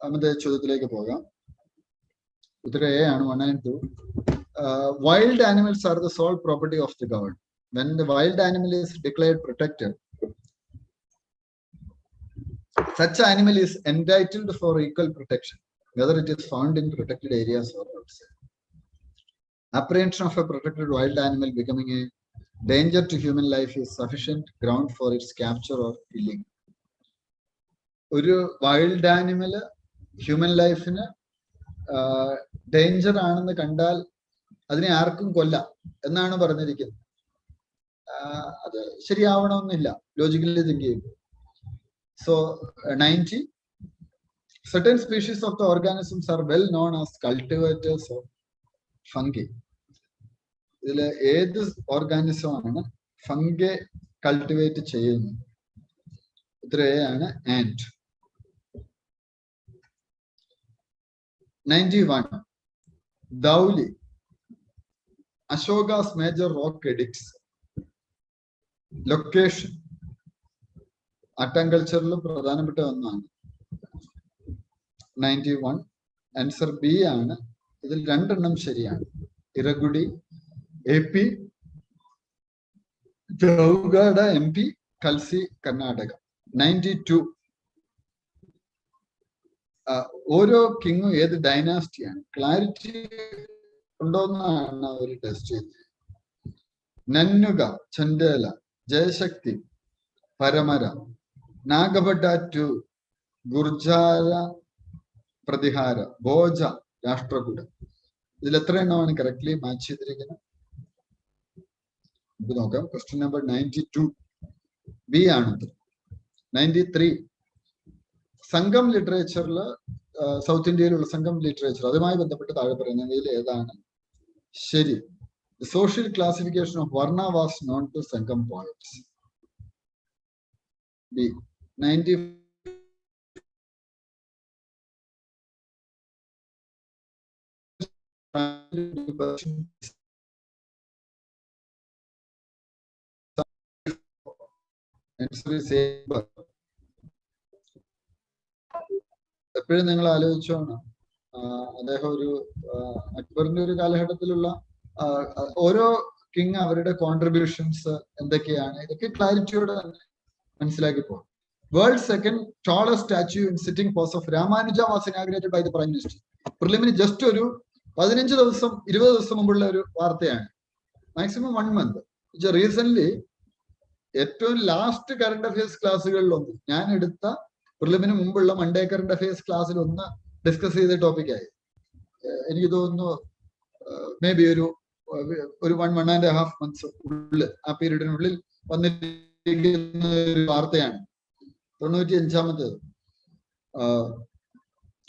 ആമത്തെ ചോദ്യത്തിലേക്ക് പോകാം. ഉത്തരം എ ആണ്. 1 and 2. Wild animals are the sole property of the government. When the wild animal is declared protected, such animal is entitled for equal protection, whether it is found in protected areas or outside. Apprehension of a protected wild animal becoming a danger to human life is sufficient ground for its capture or killing. ഒരു wild animal human ലൈഫിന് danger ആണെന്ന് കണ്ടാൽ അതിനെ ആർക്കും കൊല്ലാം എന്നാണ് പറഞ്ഞിരിക്കുന്നത്. അത് ശരിയാവണമെന്നില്ല ലോജിക്കലി തിങ്ക് ചെയ്യുമ്പോൾ. So 90 certain species of the organisms are well known as cultivators of fungi. ഇതിൽ ഏത് ഓർഗാനിസം ആണ് ഫംഗെ കൾട്ടിവേറ്റ് ചെയ്യുന്നത്? ഉത്തരയാണ് ant. 91 Dhauli, Ashoka's major rock edicts. Location അഗ്രികൾച്ചറിലും പ്രധാനപ്പെട്ട ഒന്നാണ്. 91 ആൻസർ ബി ആണ്. ഇതിൽ 2 എണ്ണം ശരിയാണ്. ഇറഗുഡി AP, ജൗഗാഡ MP, കൽസി കർണാടക. 92. ഓരോ കിങ്ങും ഏത് ഡൈനാസ്റ്റിയാണ്? ക്ലാരിറ്റി ഉണ്ടോന്നാണ് അവർ ടെസ്റ്റ് ചെയ്തത്. നന്നുക, ചന്ദേല, ജയശക്തി, പരമര, നാഗഭട്ട ടു, ഗുർജാര പ്രതിഹാര, ഭോജ, രാഷ്ട്രകൂട. ഇതിൽ എത്ര എണ്ണമാണ് കറക്റ്റ്ലി മാച്ച് ചെയ്തിരിക്കുന്നത്? നമുക്ക് നോക്കാം. ക്വസ്റ്റ്യൻ നമ്പർ 92 ബി ആണ്. 93 സംഘം ലിറ്ററേച്ചറിൽ, സൗത്ത് ഇന്ത്യയിലുള്ള സംഘം ലിറ്ററേച്ചർ, അതുമായി ബന്ധപ്പെട്ട് താഴെ പറയുന്നതിൽ ഏതാണ് ശരി? The social classification of Varna was known to Sangam poets. B. 90. എപ്പോഴും നിങ്ങൾ ആലോചിച്ചോണം, അദ്ദേഹം ഒരു അക്ബറിന്റെ ഒരു കാലഘട്ടത്തിലുള്ള ഓരോ കിങ് അവരുടെ കോൺട്രിബ്യൂഷൻസ് എന്തൊക്കെയാണ്, ഇതൊക്കെ ക്ലാരിറ്റിയോടെ തന്നെ മനസ്സിലാക്കി പോകും. World second tallest statue in sitting pose of Ramanuja was inaugurated by the prime minister. പ്രിലിമിന് ജസ്റ്റ് ഒരു 15 ദിവസം 20 ദിവസം മുമ്പുള്ള ഒരു വാർത്തയാണ്, മാക്സിമം 1 മന്ത്. റീസെന്റ് ഏറ്റവും ലാസ്റ്റ് കറണ്ട് അഫയേഴ്സ് ക്ലാസ്സുകളിലൊന്ന്, ഞാൻ എടുത്ത പ്രിലിമിന് മുമ്പുള്ള മൺഡേ കറണ്ട് അഫയേഴ്സ് ക്ലാസ്സിൽ ഒന്ന് ഡിസ്കസ് ചെയ്ത ടോപ്പിക്കായി. എനിക്ക് തോന്നുന്നു മേ ബി ഒരു 1.5 months ഉള്ളിൽ, ആ പീരീഡിനുള്ളിൽ വന്നിരിക്കുന്ന ഒരു വാർത്തയാണ്. 95ാമത്തേത്.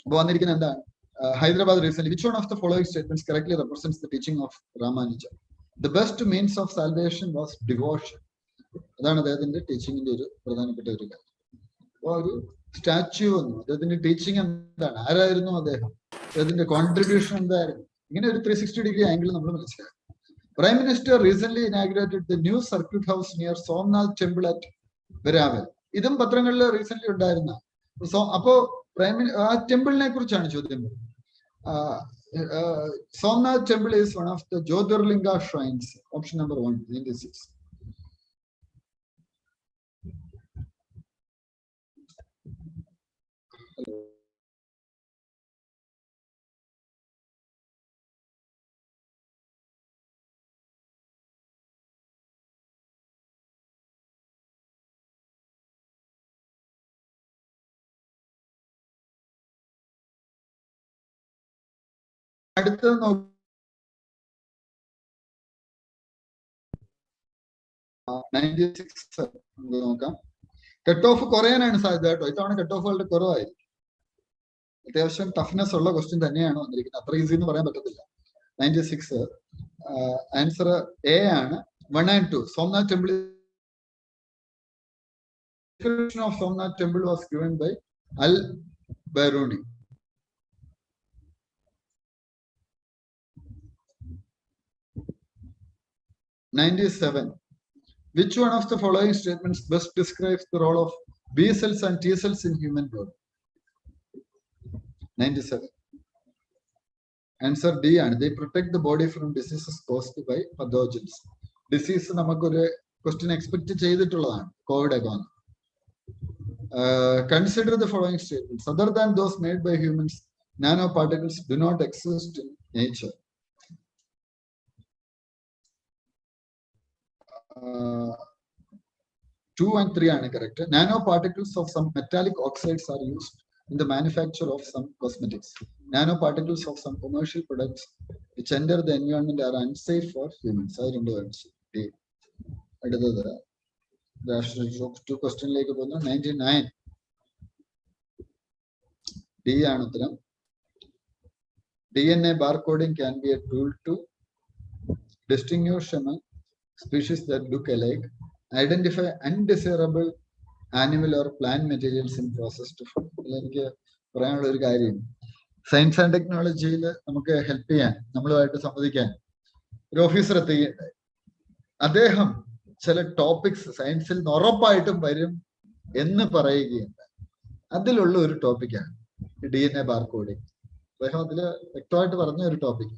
അപ്പൊ വന്നിരിക്കുന്ന എന്താണ്? Hyderabad recent, which one of the following statements correctly represents the teaching of Ramanuja? The best means of salvation was devotion. അതാണ് അദ്ദേഹത്തിന്റെ ടീച്ചിങ്ങിന്റെ ഒരു പ്രധാനപ്പെട്ട ഒരു കാര്യം. അപ്പൊ ഒരു സ്റ്റാച്യു വന്നു, അദ്ദേഹത്തിന്റെ ടീച്ചിങ് എന്താണ്, ആരായിരുന്നു അദ്ദേഹം, അദ്ദേഹത്തിന്റെ കോൺട്രിബ്യൂഷൻ എന്തായിരുന്നു, ഇങ്ങനെ ഒരു 360 ഡിഗ്രി ആംഗിൾ നമ്മൾ മനസ്സിലാക്കും. Prime minister recent inaugurated the new circuit house near Somnath temple at Veraval. ഇതും പത്രങ്ങളിൽ റീസെന്റ് ഉണ്ടായിരുന്ന. അപ്പോ ആ ടെമ്പിളിനെ കുറിച്ചാണ് ചോദ്യം. Somnath temple is one of the Jyotirlinga shrines. Option number 1, 96. അടുത്തത് നോക്കാം. കട്ട് ഓഫ് കുറയാനാണ് സാധ്യത കേട്ടോ. ഇത്തവണ കട്ട് ഓഫ് വളരെ കുറവായിരിക്കും. അത്യാവശ്യം ടഫ്നെസ് ഉള്ള ക്വസ്റ്റ്യൻ തന്നെയാണ് വന്നിരിക്കുന്നത്. അത്ര ഈസി എന്ന് പറയാൻ പറ്റത്തില്ല. 96 ആൻസർ എ ആണ്. 1 and 2. Somnath Temple. Description of Somnath Temple was given by Al-Biruni. 97. Which one of the following statements best describes the role of B cells and T cells in human body? 97. Answer D ആണ്. They protect the body from diseases caused by pathogens. Disease നമുക്കൊരു question expect ചെയ്തിട്ടുള്ളതാണ്, Covid ഒക്കെ വന്നു. Consider the following statements. Other than those made by humans, nanoparticles do not exist in nature. 2 and 3 are correct. Nanoparticles of some metallic oxides are used in the manufacture of some cosmetics. Nanoparticles of some commercial products which enter the environment are unsafe for humans. I don't know. Two question like 99. D ആണ് ഉത്തരം. DNA barcoding can be a tool to distinguish among species that look alike, identify undesirable animal or plant materials in processed food. എനിക്ക് പറയാനുള്ള ഒരു കാര്യം, science and ടെക്നോളജിയിൽ നമുക്ക് help ചെയ്യാൻ, നമ്മളുമായിട്ട് സംവദിക്കാൻ ഒരു ഓഫീസർ എത്തുകയുണ്ടായി. അദ്ദേഹം ചില ടോപ്പിക്സ് സയൻസിൽ നിന്ന് ഉറപ്പായിട്ടും വരും എന്ന് പറയുകയുണ്ട്. അതിലുള്ള ഒരു ടോപ്പിക്കാണ് DNA ബാർകോഡിങ്. അദ്ദേഹം അതിൽ വ്യക്തമായിട്ട് പറഞ്ഞ ഒരു ടോപ്പിക്,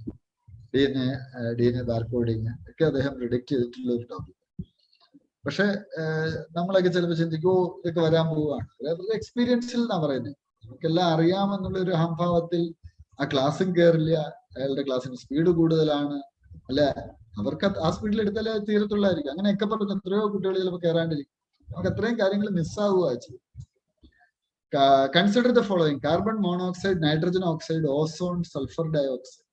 DNA ബാർകോഡിങ് ഒക്കെ അദ്ദേഹം പ്രിഡിക്റ്റ് ചെയ്തിട്ടുള്ള ഒരു ടോപ്പിക്. പക്ഷെ നമ്മളൊക്കെ ചിലപ്പോൾ ചിന്തിക്കുമോ ഇതൊക്കെ വരാൻ പോവുകയാണ്. എക്സ്പീരിയൻസിൽ എന്നാ പറയുന്നത്. നമുക്കെല്ലാം അറിയാമെന്നുള്ള ഒരു അഹംഭാവത്തിൽ ആ ക്ലാസ്സും കയറില്ല. അയാളുടെ ക്ലാസ്സിന് സ്പീഡ് കൂടുതലാണ്, അല്ല അവർക്ക് ആ സ്പീഡിൽ എടുത്താലേ തീരത്തുള്ളായിരിക്കും. അങ്ങനെയൊക്കെ പറഞ്ഞ് എത്രയോ കുട്ടികൾ ചിലപ്പോൾ കയറാണ്ടിരിക്കും. നമുക്ക് അത്രയും കാര്യങ്ങൾ മിസ്സാവുക ചെയ്യും. Consider the following: carbon monoxide, nitrogen oxide, ozone, sulphur dioxide.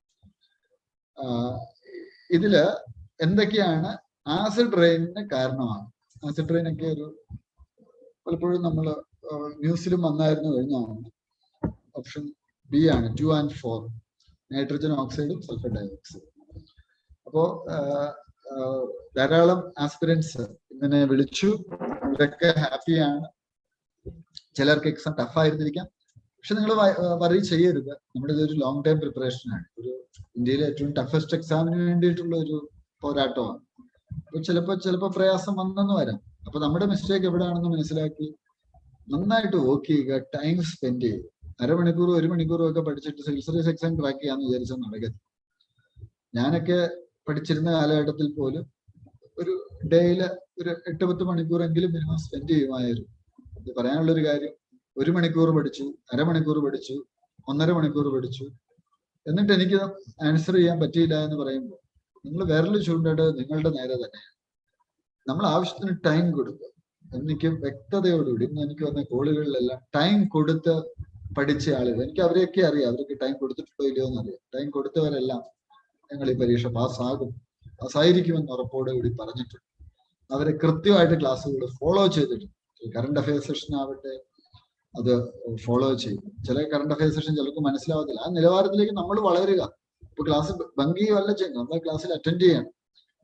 ഇതില് എന്തൊക്കെയാണ് ആസിഡ് റെയിനിന് കാരണമാണ്? ആസിഡ് റെയിൻ ഒക്കെ ഒരു പലപ്പോഴും നമ്മൾ ന്യൂസിലും വന്നായിരുന്നു കഴിഞ്ഞാണ്. ഓപ്ഷൻ ബി ആണ് 2 and 4, നൈട്രജൻ ഓക്സൈഡും സൾഫർ ഡയോക്സൈഡും. അപ്പോ ധാരാളം ആസ്പിരൻസ് ഇങ്ങനെ വിളിച്ചു. ഇവരൊക്കെ ഹാപ്പിയാണ്. ചിലർക്ക് എക്സാം ടഫ് ആയിരുന്നിരിക്കാം. പക്ഷെ നിങ്ങൾ വറി ചെയ്യരുത്. നമ്മുടെ ഇതൊരു ലോങ് ടൈം പ്രിപ്പറേഷനാണ്. ഒരു ഇന്ത്യയിലെ ഏറ്റവും ടഫസ്റ്റ് എക്സാമിന് വേണ്ടിയിട്ടുള്ള ഒരു പോരാട്ടമാണ്. അപ്പൊ ചിലപ്പോ പ്രയാസം വന്നെന്ന് വരാം. അപ്പൊ നമ്മുടെ മിസ്റ്റേക്ക് എവിടെയാണെന്ന് മനസ്സിലാക്കി നന്നായിട്ട് വർക്ക് ചെയ്യുക, ടൈം സ്പെൻഡ് ചെയ്യുക. അരമണിക്കൂറും 1 മണിക്കൂറും ഒക്കെ പഠിച്ചിട്ട് സിവിൽ സർവീസ് എക്സാം ക്രാക്ക് ചെയ്യാന്ന് വിചാരിച്ചാൽ നടക്കത്തില്ല. ഞാനൊക്കെ പഠിച്ചിരുന്ന കാലഘട്ടത്തിൽ പോലും ഒരു ഡേയില് ഒരു 8-10 മണിക്കൂറെങ്കിലും മിനിമം സ്പെൻഡ് ചെയ്യുമായിരുന്നു. ഇത് പറയാനുള്ളൊരു കാര്യം, 1 മണിക്കൂർ പഠിച്ചു, അരമണിക്കൂർ പഠിച്ചു, 1.5 മണിക്കൂർ പഠിച്ചു, എന്നിട്ട് എനിക്ക് ആൻസർ ചെയ്യാൻ പറ്റിയില്ല എന്ന് പറയുമ്പോൾ നിങ്ങൾ വിരൽ ചൂണ്ടേണ്ടത് നിങ്ങളുടെ നേരെ തന്നെയാണ്. നമ്മൾ ആവശ്യത്തിന് ടൈം കൊടുക്കുക. എനിക്ക് വ്യക്തതയോടുകൂടി ഇന്ന് എനിക്ക് വന്ന കോളുകളിലെല്ലാം ടൈം കൊടുത്ത് പഠിച്ച ആളുകൾ, എനിക്ക് അവരെയൊക്കെ അറിയാം. അവർക്ക് ടൈം കൊടുത്തിട്ടുണ്ടോ ഇല്ലയോ എന്നറിയാം. ടൈം കൊടുത്തവരെല്ലാം ഞങ്ങൾ ഈ പരീക്ഷ പാസ്സായിരിക്കുമെന്ന് ഉറപ്പോടുകൂടി പറഞ്ഞിട്ടുണ്ട്. അവരെ കൃത്യമായിട്ട് ക്ലാസ്സുകൾ ഫോളോ ചെയ്തിട്ടുണ്ട്. കറണ്ട് അഫയർ സെഷൻ ആവട്ടെ, അത് ഫോളോ ചെയ്യും. ചില കറണ്ട് അഫയർ സെഷൻ ചിലർക്ക് മനസ്സിലാവത്തില്ല. ആ നിലവാരത്തിലേക്ക് നമ്മൾ വളരുക. ഇപ്പൊ ക്ലാസ് ഭംഗിയല്ല ചെയ്യുന്നത്, നമ്മളെ ക്ലാസ്സിൽ അറ്റൻഡ് ചെയ്യണം.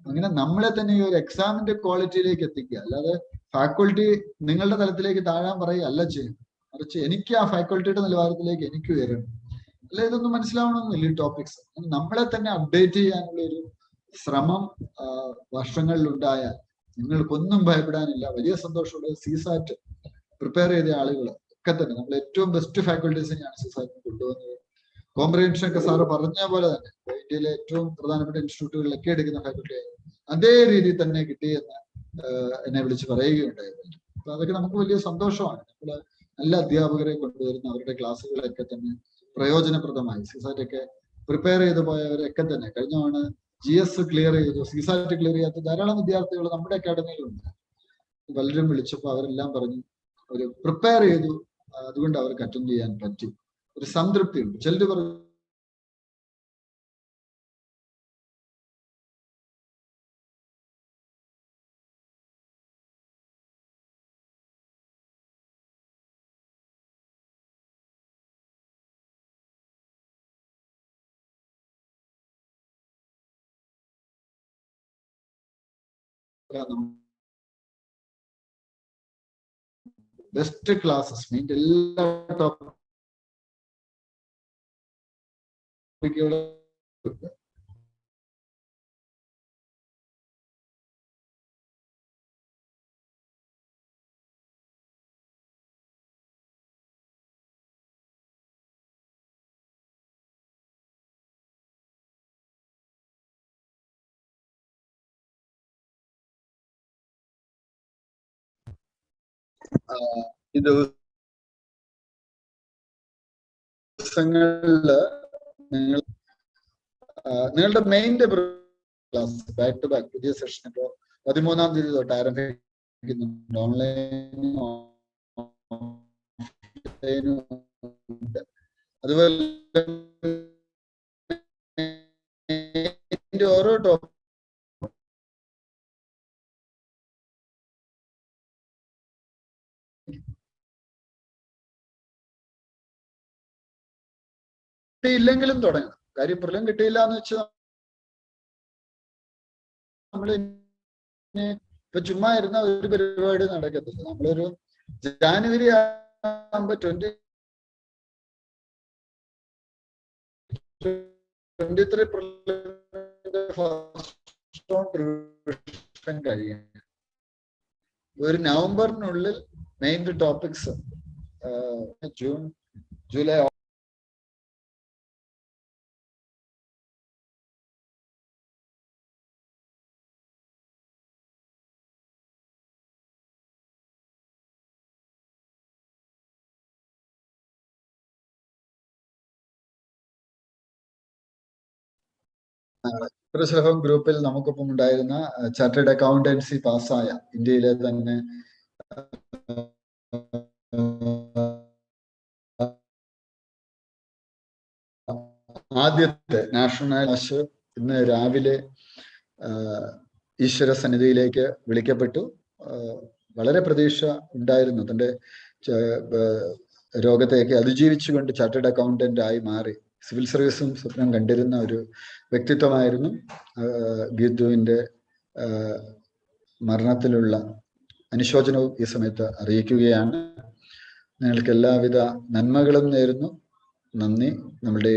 അങ്ങനെ നമ്മളെ തന്നെ ഈ ഒരു എക്സാമിന്റെ ക്വാളിറ്റിയിലേക്ക് എത്തിക്കുക. അല്ലാതെ ഫാക്കൾട്ടി നിങ്ങളുടെ തലത്തിലേക്ക് താഴാൻ പറയുക അല്ല ചെയ്യുന്നത്. മറിച്ച് എനിക്ക് ആ ഫാക്കൾട്ടിയുടെ നിലവാരത്തിലേക്ക് എനിക്ക് ഉയരണം. അല്ല, ഇതൊന്നും മനസ്സിലാവണമെന്നില്ല ഈ ടോപ്പിക്സ്. നമ്മളെ തന്നെ അപ്ഡേറ്റ് ചെയ്യാനുള്ള ഒരു ശ്രമം വർഷങ്ങളിൽ ഉണ്ടായാൽ നിങ്ങൾക്കൊന്നും ഭയപ്പെടാനില്ല. വലിയ സന്തോഷമുള്ള CSAT പ്രിപ്പയർ ചെയ്ത ആളുകൾ ഒക്കെ തന്നെ നമ്മൾ ഏറ്റവും ബെസ്റ്റ് ഫാക്കൾട്ടീസിനെയാണ് CSAT കൊണ്ടുവന്നത്. കോംപ്രിഹെൻഷൻ ഒക്കെ സാറ് പറഞ്ഞ പോലെ തന്നെ ഇന്ത്യയിലെ ഏറ്റവും പ്രധാനപ്പെട്ട ഇൻസ്റ്റിറ്റ്യൂട്ടുകളിലൊക്കെ എടുക്കുന്ന ഫാക്കൾട്ടി അതേ രീതിയിൽ തന്നെ കിട്ടിയെന്ന് എന്നെ വിളിച്ച് പറയുകയുണ്ടായിരുന്നു. അപ്പൊ അതൊക്കെ നമുക്ക് വലിയ സന്തോഷമാണ്. നമ്മൾ നല്ല അധ്യാപകരെ കൊണ്ടുവരുന്ന അവരുടെ ക്ലാസ്സുകളൊക്കെ തന്നെ പ്രയോജനപ്രദമായി. CSAT ഒക്കെ പ്രിപ്പയർ ചെയ്ത് പോയവരൊക്കെ തന്നെ കഴിഞ്ഞാണ് GS ക്ലിയർ ചെയ്തു. CSAT ക്ലിയർ ചെയ്യാത്ത ധാരാളം വിദ്യാർത്ഥികൾ നമ്മുടെ അക്കാഡമിയിലുണ്ട്. പലരും വിളിച്ചപ്പോൾ അവരെല്ലാം പറഞ്ഞു അവർ പ്രിപ്പയർ ചെയ്തു, അതുകൊണ്ട് അവർക്ക് അറ്റൻഡ് ചെയ്യാൻ പറ്റി. ഒരു സംതൃപ്തി ഉണ്ട്. ചിലർ പറഞ്ഞു ബെസ്റ്റ് ക്ലാസ്സസ് മീൻസ് എല്ലാ ടോപ്പിക്കുകളും ഈ ദിവസങ്ങളില് നിങ്ങളുടെ മെയിൻ്റെ ക്ലാസ് ബാക്ക് ടു ബാക്ക് പുതിയ സെഷൻ ഇപ്പോൾ 13-ാം തീയതി തൊട്ട് ആരംഭിക്കുന്നുണ്ട്. ഓൺലൈനും അതുപോലെ ഓരോ ടോപ്പിക് കിട്ടിയില്ലെങ്കിലും തുടങ്ങണം. കാര്യം പ്രിലിം കിട്ടിയില്ല എന്ന് വെച്ചാൽ നമ്മൾ ഇപ്പൊ ചുമ്മാ ഇരുന്ന ഒരു പരിപാടി നടക്കത്തില്ല. നമ്മളൊരു ജാനുവരി ആകുമ്പോ 23 കഴിയും. ഒരു നവംബറിനുള്ളിൽ മെയിൻ ടോപ്പിക്സ് ജൂൺ ജൂലൈ ചിത്രശലഭം ഗ്രൂപ്പിൽ നമുക്കൊപ്പം ഉണ്ടായിരുന്ന ചാർട്ടേഡ് അക്കൗണ്ടൻസി പാസ്സായ ഇന്ത്യയിലെ തന്നെ ആദ്യത്തെ നാഷണൽ ആഷ് ഇന്ന് രാവിലെ ഈശ്വര സന്നിധിയിലേക്ക് വിളിക്കപ്പെട്ടു. വളരെ പ്രതീക്ഷ ഉണ്ടായിരുന്നു. തൻ്റെ രോഗത്തെയൊക്കെ അതിജീവിച്ചുകൊണ്ട് ചാർട്ടേഡ് അക്കൗണ്ടന്റ് ആയി മാറി സിവിൽ സർവീസും സ്വപ്നം കണ്ടിരുന്ന ഒരു വ്യക്തിത്വമായിരുന്നു. ഗീതുവിൻ്റെ മരണത്തിലുള്ള അനുശോചനവും ഈ സമയത്ത് അറിയിക്കുകയാണ്. നിങ്ങൾക്ക് എല്ലാവിധ നന്മകളും നേരുന്നു. നന്ദി. നമ്മുടെ